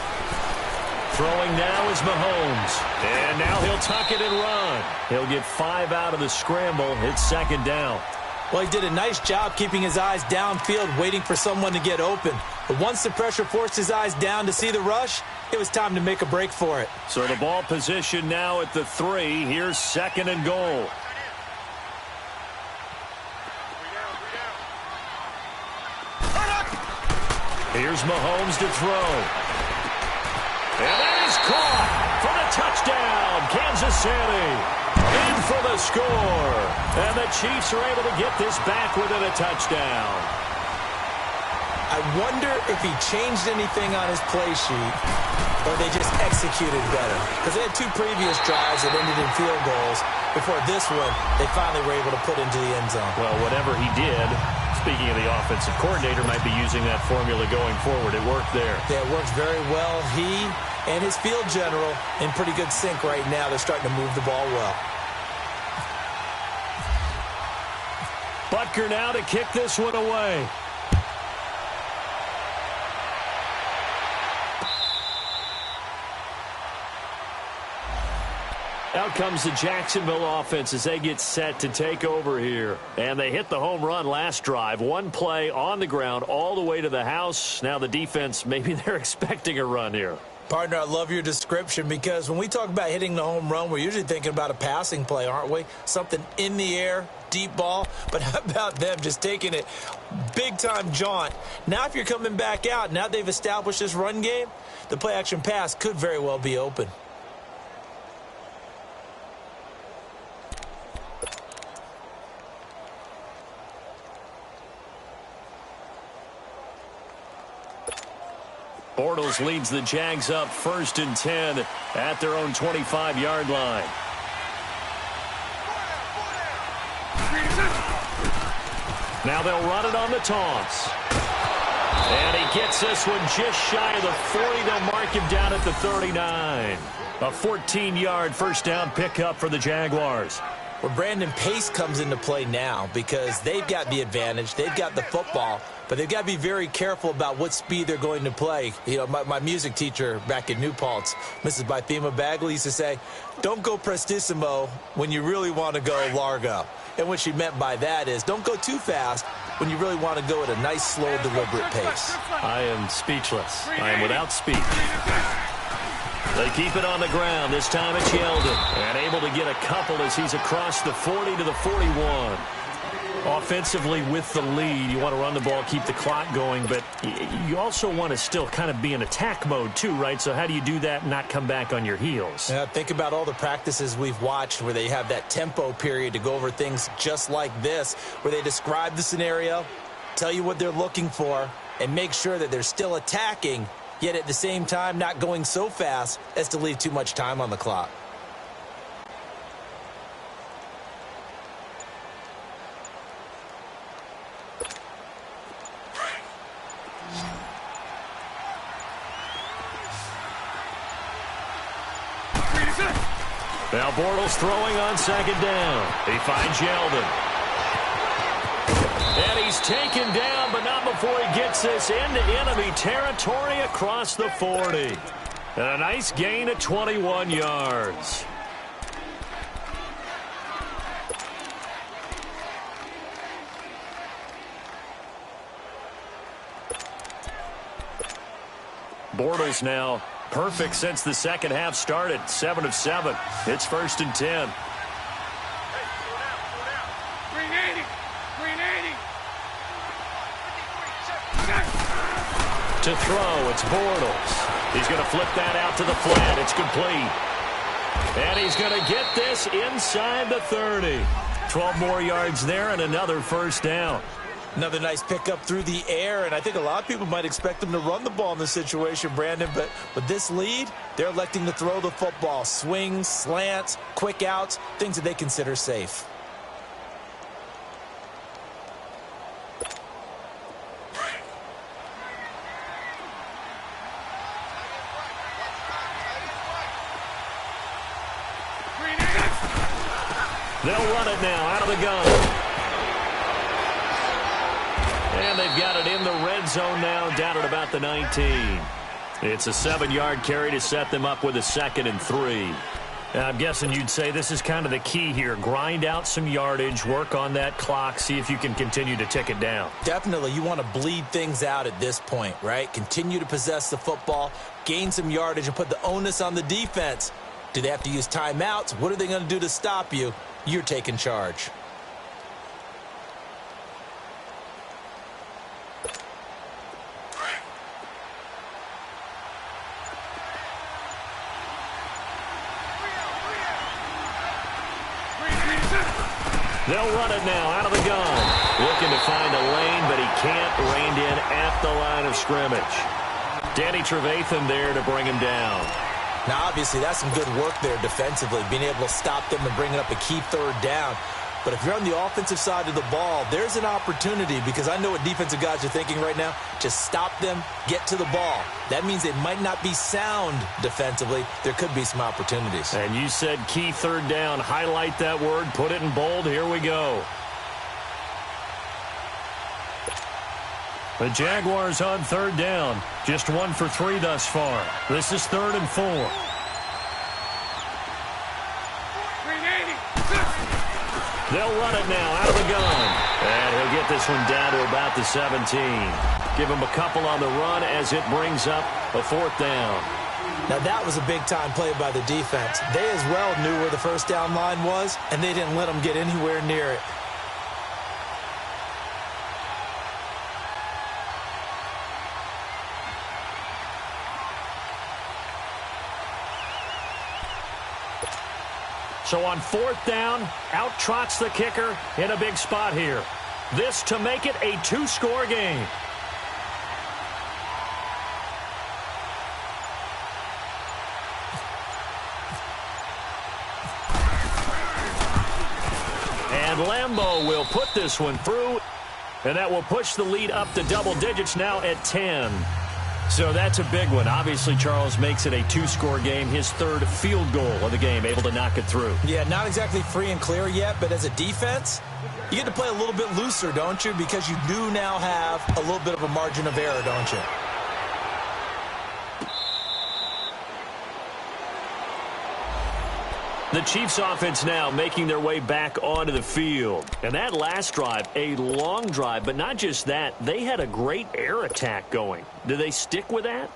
Throwing now is Mahomes. And now he'll tuck it and run. He'll get 5 out of the scramble. It's 2nd down. Well, he did a nice job keeping his eyes downfield, waiting for someone to get open. But once the pressure forced his eyes down to see the rush, it was time to make a break for it. So the ball position now at the 3. Here's 2nd and goal. Here's Mahomes to throw. And that is caught for the touchdown. Kansas City in for the score. And the Chiefs are able to get this back within a touchdown. I wonder if he changed anything on his play sheet or they just executed better. Because they had 2 previous drives that ended in field goals. Before this one, they finally were able to put into the end zone. Well, whatever he did, speaking of the offensive coordinator, might be using that formula going forward. It worked there. Yeah, it works very well. He and his field general in pretty good sync right now. They're starting to move the ball well. Butker now to kick this one away. Out comes the Jacksonville offense as they get set to take over here. And they hit the home run last drive. One play on the ground all the way to the house. Now the defense, maybe they're expecting a run here. Partner, I love your description because when we talk about hitting the home run, we're usually thinking about a passing play, aren't we? Something in the air, deep ball. But how about them just taking it big-time jaunt? Now if you're coming back out, now they've established this run game, the play-action pass could very well be open. Bortles leads the Jags up 1st and 10 at their own 25-yard line. Now they'll run it on the toss. And he gets this one just shy of the 40. They'll mark him down at the 39. A 14-yard first down pickup for the Jaguars. Well, Brandon, pace comes into play now because they've got the advantage. They've got the football, but they've got to be very careful about what speed they're going to play. You know, my music teacher back in New Paltz, Mrs. Bythema Bagley, used to say, don't go prestissimo when you really want to go largo. And what she meant by that is don't go too fast when you really want to go at a nice, slow, deliberate pace. I am speechless. I am without speech. They keep it on the ground. This time it's Yeldon. And able to get a couple as he's across the 40 to the 41. Offensively with the lead, you want to run the ball, keep the clock going, but you also want to still kind of be in attack mode too, right? So how do you do that and not come back on your heels? Yeah, think about all the practices we've watched where they have that tempo period to go over things just like this, where they describe the scenario, tell you what they're looking for, and make sure that they're still attacking, yet at the same time not going so fast as to leave too much time on the clock. Now Bortles throwing on 2nd down. He finds Yeldon. And he's taken down, but not before he gets this into enemy territory across the 40. And a nice gain of 21 yards. Bortles now perfect since the second half started. 7 of 7. It's 1st and 10. To throw, it's Bortles. He's going to flip that out to the flat. It's complete. And he's going to get this inside the 30. 12 more yards there and another first down. Another nice pickup through the air, and I think a lot of people might expect them to run the ball in this situation, Brandon, but with this lead, they're electing to throw the football. Swings, slants, quick outs, things that they consider safe. They'll run it now out of the gun. And they've got it in the red zone now, down at about the 19. It's a 7-yard carry to set them up with a 2nd and 3. I'm guessing you'd say this is kind of the key here. Grind out some yardage, work on that clock, see if you can continue to tick it down. Definitely, you want to bleed things out at this point, right? Continue to possess the football, gain some yardage, and put the onus on the defense. Do they have to use timeouts? What are they going to do to stop you? You're taking charge. They'll run it now out of the gun. Looking to find a lane, but he can't. Reined in at the line of scrimmage. Danny Trevathan there to bring him down. Now, obviously, that's some good work there defensively, being able to stop them and bringing up a key 3rd down. But if you're on the offensive side of the ball, there's an opportunity, because I know what defensive guys are thinking right now. Just stop them, get to the ball. That means they might not be sound defensively. There could be some opportunities. And you said key 3rd down. Highlight that word. Put it in bold. Here we go. The Jaguars on 3rd down. Just 1 for 3 thus far. This is 3rd and 4. They'll run it now out of the gun. And he'll get this one down to about the 17. Give him a couple on the run as it brings up a 4th down. Now, that was a big-time play by the defense. They as well knew where the first down line was, and they didn't let them get anywhere near it. So on 4th down, out trots the kicker in a big spot here. This to make it a 2-score game. And Lambeau will put this one through, and that will push the lead up to double digits now at 10. So that's a big one. Obviously, Charles makes it a 2-score game. His 3rd field goal of the game, able to knock it through. Yeah, not exactly free and clear yet, but as a defense, you get to play a little bit looser, don't you? Because you do now have a little bit of a margin of error, don't you? The Chiefs offense now making their way back onto the field. And that last drive, a long drive, but not just that, they had a great air attack going. Do they stick with that?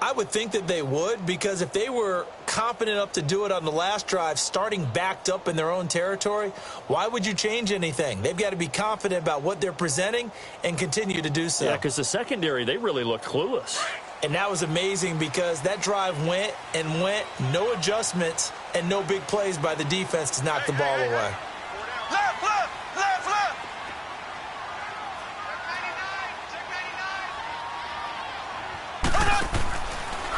I would think that they would, because if they were confident enough to do it on the last drive, starting backed up in their own territory, why would you change anything? They've got to be confident about what they're presenting and continue to do so. Yeah, because the secondary, they really looked clueless. And that was amazing because that drive went and went, no adjustments and no big plays by the defense to knock the ball away. Left, left, left, left.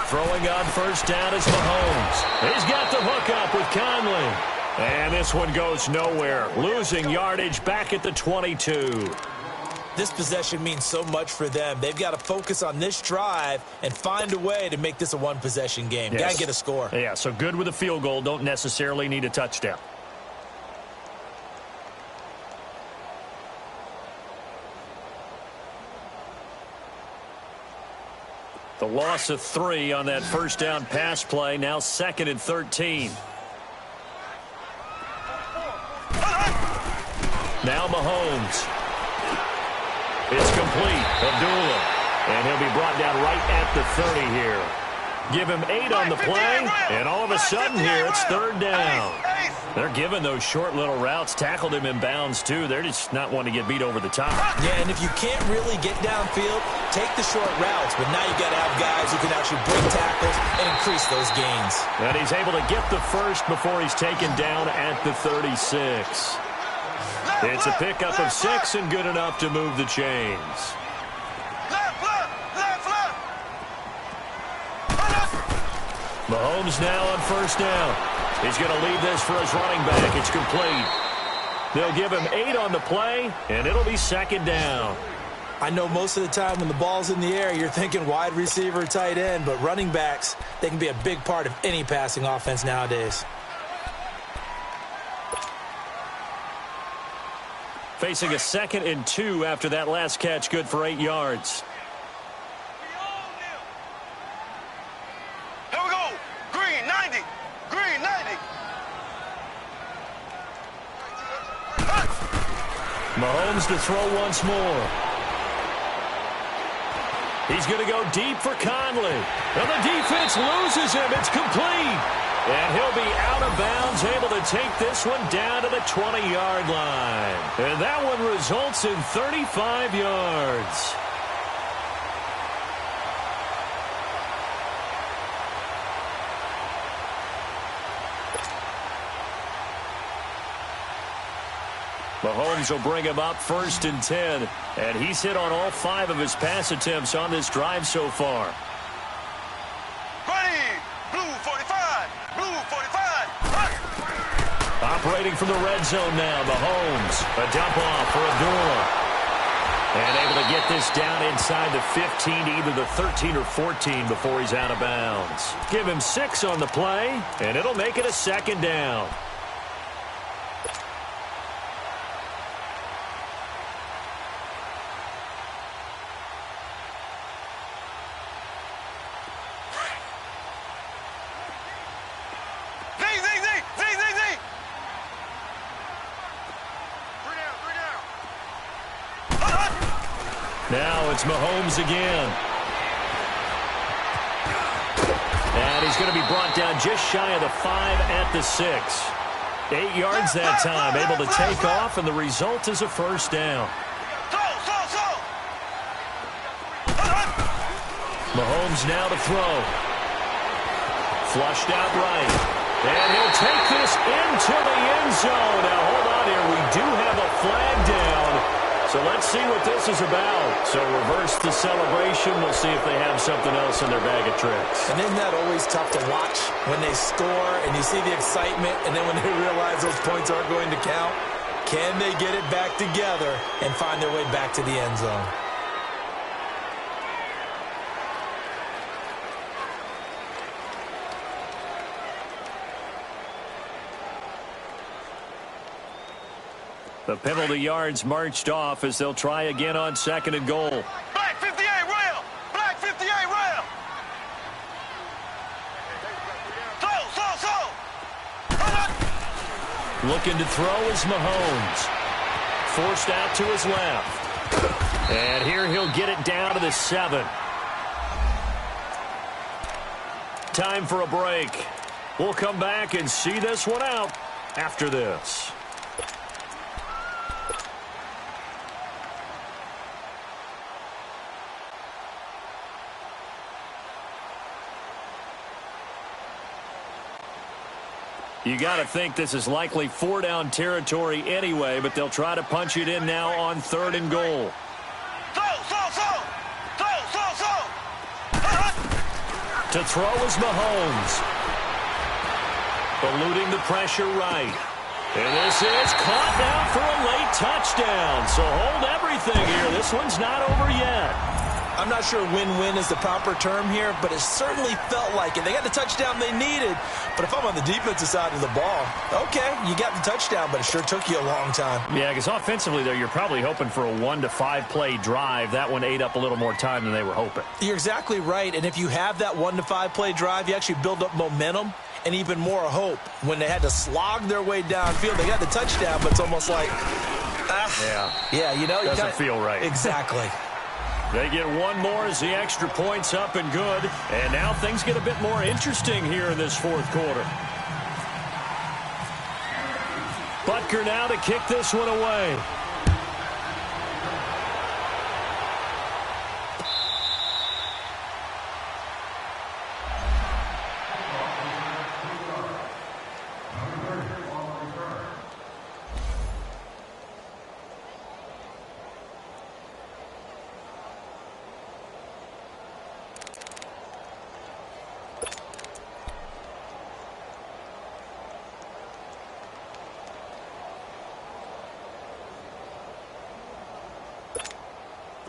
Throwing on 1st down is Mahomes. He's got the hook up with Conley. And this one goes nowhere. Losing yardage back at the 22. This possession means so much for them. They've got to focus on this drive and find a way to make this a one-possession game. Yes. Got to get a score. Yeah, so good with a field goal. Don't necessarily need a touchdown. The loss of 3 on that 1st down pass play. Now 2nd and 13. Now Mahomes. It's complete. Abdullah. And he'll be brought down right at the 30 here. Give him 8 on the play, and all of a sudden here it's 3rd down. They're giving those short little routes. Tackled him in bounds, too. They're just not wanting to get beat over the top. Yeah, and if you can't really get downfield, take the short routes. But now you've got to have guys who can actually break tackles and increase those gains. And he's able to get the first before he's taken down at the 36. It's a pickup of 6 and good enough to move the chains. Mahomes now on 1st down. He's going to lead this for his running back. It's complete. They'll give him 8 on the play, and it'll be 2nd down. I know most of the time when the ball's in the air, you're thinking wide receiver, tight end, but running backs, they can be a big part of any passing offense nowadays. Facing a 2nd and 2 after that last catch, good for 8 yards. Here we go. Green 90. Green 90. Mahomes to throw once more. He's going to go deep for Conley. And the defense loses him. It's complete. And he'll be out of bounds, able to take this one down to the 20-yard line. And that one results in 35 yards. Mahomes will bring him up 1st and 10. And he's hit on all 5 of his pass attempts on this drive so far. Ready. Blue 45. Blue 45. Operating from the red zone now, Mahomes. A dump off for Abdullah. And able to get this down inside the 15, either the 13 or 14 before he's out of bounds. Give him 6 on the play, and it'll make it a 2nd down. Now it's Mahomes again. And he's going to be brought down just shy of the 5 at the 6. 8 yards that time, able to take off, and the result is a first down. Mahomes now to throw. Flushed out right. And he'll take this into the end zone. Now, hold on here. We do have a flag down. So let's see what this is about. So reverse the celebration. We'll see if they have something else in their bag of tricks. And isn't that always tough to watch when they score and you see the excitement, and then when they realize those points aren't going to count? Can they get it back together and find their way back to the end zone? The penalty yards marched off as they'll try again on 2nd and goal. Black 58 rail. Black 58 rail. Looking to throw is Mahomes. Forced out to his left. And here he'll get it down to the 7. Time for a break. We'll come back and see this one out after this. You got to think this is likely 4-down territory anyway, but they'll try to punch it in now on 3rd and goal. To throw is Mahomes. Eluding the pressure right. And this is caught now for a late touchdown. So hold everything here. This one's not over yet. I'm not sure win-win is the proper term here, but it certainly felt like it. They got the touchdown they needed, but if I'm on the defensive side of the ball, okay, you got the touchdown, but it sure took you a long time. Yeah, because offensively there, you're probably hoping for a 1 to 5 play drive. That one ate up a little more time than they were hoping. You're exactly right, and if you have that 1 to 5 play drive, you actually build up momentum and even more hope. When they had to slog their way downfield, they got the touchdown, but it's almost like, yeah, you know, doesn't feel right. Exactly. They get one more as the extra point's up and good. And now things get a bit more interesting here in this 4th quarter. Butker now to kick this one away.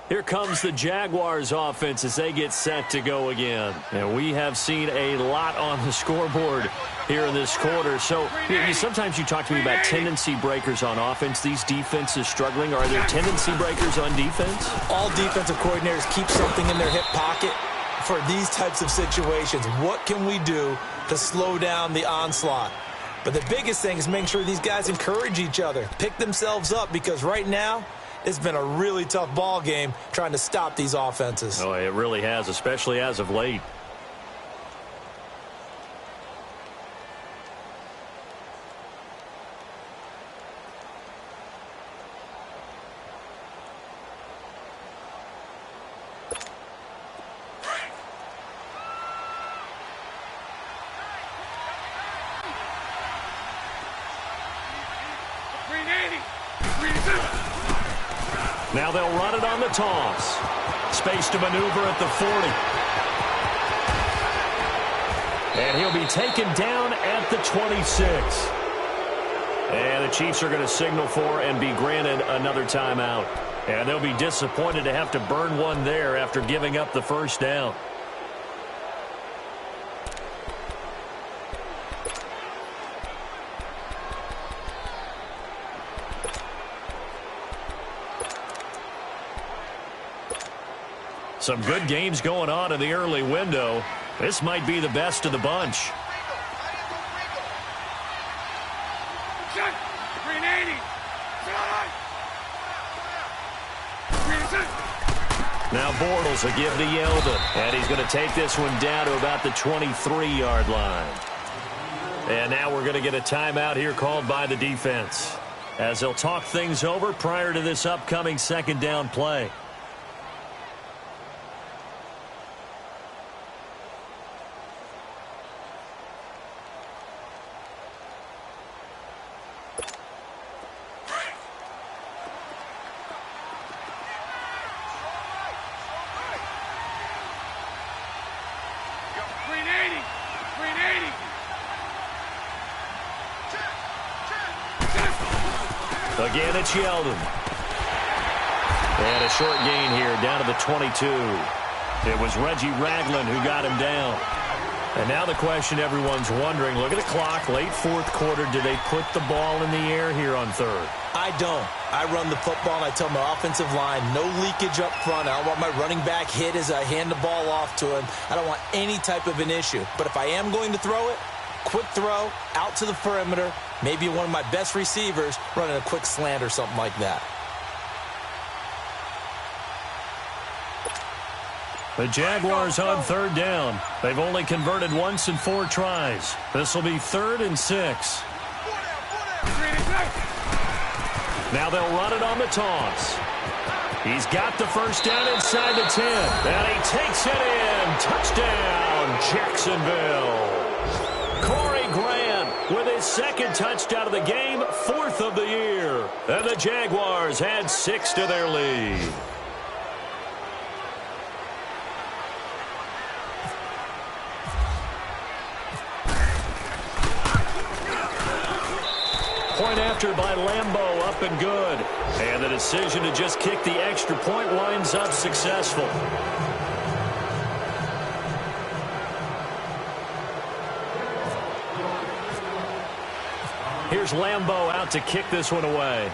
Here comes the Jaguars offense as they get set to go again. And we have seen a lot on the scoreboard here in this quarter. So sometimes you talk to me about tendency breakers on offense. These defenses struggling. Are there tendency breakers on defense? All defensive coordinators keep something in their hip pocket for these types of situations. What can we do to slow down the onslaught? But the biggest thing is making sure these guys encourage each other, pick themselves up, because right now, it's been a really tough ball game trying to stop these offenses. Oh, it really has, especially as of late. Now they'll run it on the toss. Space to maneuver at the 40. And he'll be taken down at the 26. And the Chiefs are going to signal for and be granted another timeout. And they'll be disappointed to have to burn one there after giving up the first down. Some good games going on in the early window. This might be the best of the bunch. Now Bortles will give to Yeldon, and he's going to take this one down to about the 23-yard line. And now we're going to get a timeout here called by the defense, as they'll talk things over prior to this upcoming second down play. Again, it's Yeldon. And a short gain here down to the 22. It was Reggie Ragland who got him down. And now the question everyone's wondering, look at the clock, late fourth quarter. Do they put the ball in the air here on third? I don't. I run the football, and I tell my offensive line, no leakage up front. I don't want my running back hit as I hand the ball off to him. I don't want any type of an issue. But if I am going to throw it, quick throw, out to the perimeter, maybe one of my best receivers running a quick slant or something like that. The Jaguars on third down. They've only converted once in 4 tries. This will be 3rd and 6. Now they'll run it on the toss. He's got the first down inside the 10. And he takes it in. Touchdown, Jacksonville. Corey Grant with his 2nd touchdown of the game, 4th of the year. And the Jaguars add 6 to their lead. Point after by Lambeau, up and good. And the decision to just kick the extra point winds up successful. Here's Lambeau out to kick this one away.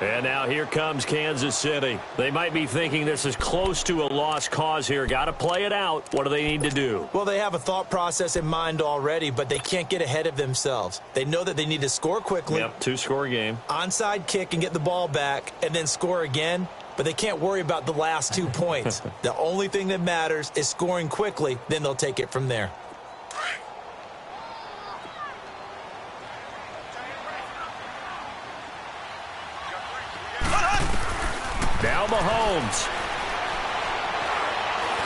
And now here comes Kansas City. They might be thinking this is close to a lost cause here. Got to play it out. What do they need to do? Well, they have a thought process in mind already, but they can't get ahead of themselves. They know that they need to score quickly. Yep, 2-score game. Onside kick and get the ball back, and then score again. But they can't worry about the last 2 points. The only thing that matters is scoring quickly. Then they'll take it from there. Now Mahomes.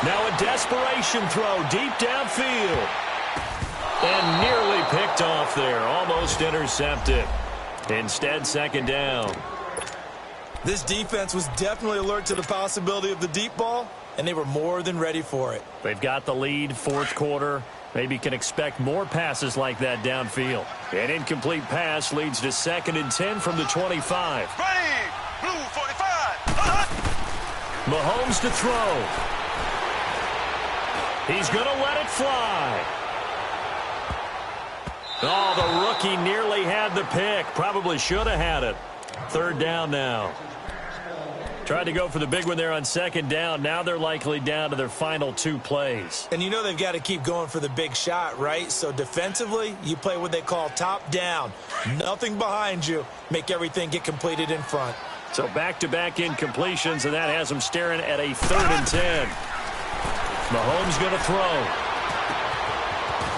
Now a desperation throw deep downfield. And nearly picked off there. Almost intercepted. Instead, 2nd down. This defense was definitely alert to the possibility of the deep ball, and they were more than ready for it. They've got the lead, 4th quarter. Maybe can expect more passes like that downfield. An incomplete pass leads to 2nd and 10 from the 25. Ready, blue 45. Mahomes to throw. He's going to let it fly. Oh, the rookie nearly had the pick. Probably should have had it. 3rd down now. Tried to go for the big one there on 2nd down. Now they're likely down to their final 2 plays. And you know they've got to keep going for the big shot, right? So defensively, you play what they call top down. Nothing behind you. Make everything get completed in front. So back-to-back incompletions, and that has them staring at a 3rd and 10. Mahomes going to throw.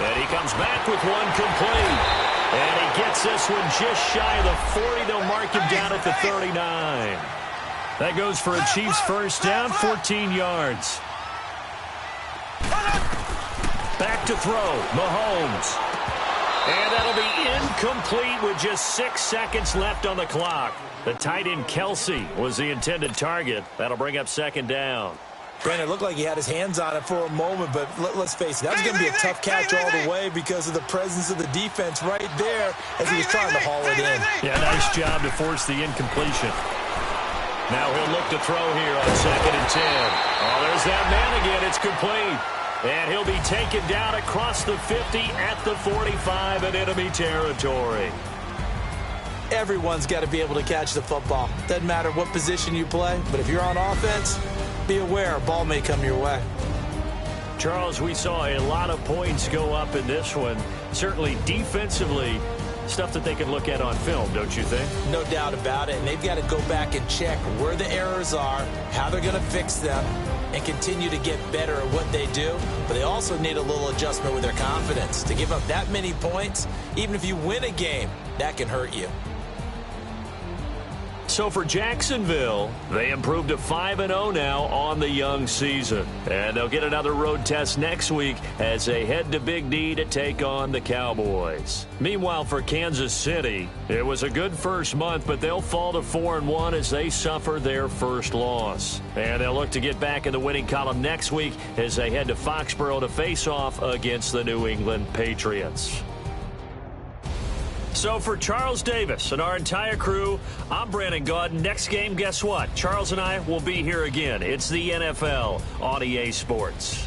And he comes back with one complete. And he gets this one just shy of the 40. They'll mark him down at the 39. That goes for a Chiefs first down, 14 yards. Back to throw, Mahomes. And that'll be incomplete with just 6 seconds left on the clock. The tight end Kelsey was the intended target. That'll bring up 2nd down. Brandon, it looked like he had his hands on it for a moment, but let's face it, that was going to be a tough catch all the way because of the presence of the defense right there as he was trying to haul it in. Yeah, nice job to force the incompletion. Now he'll look to throw here on 2nd and 10. Oh, there's that man again. It's complete. And he'll be taken down across the 50 at the 45 in enemy territory. Everyone's got to be able to catch the football. Doesn't matter what position you play, but if you're on offense, be aware a ball may come your way. Charles, we saw a lot of points go up in this one. Certainly defensively, Stuff that they can look at on film, don't you think? No doubt about it. And they've got to go back and check where the errors are, how they're going to fix them, and continue to get better at what they do. But they also need a little adjustment with their confidence. To give up that many points, even if you win a game, that can hurt you. So for Jacksonville, they improved to 5-0 now on the young season. And they'll get another road test next week as they head to Big D to take on the Cowboys. Meanwhile, for Kansas City, it was a good first month, but they'll fall to 4-1 as they suffer their first loss. And they'll look to get back in the winning column next week as they head to Foxborough to face off against the New England Patriots. So for Charles Davis and our entire crew, I'm Brandon Gaudin. Next game, guess what? Charles and I will be here again. It's the NFL on EA Sports.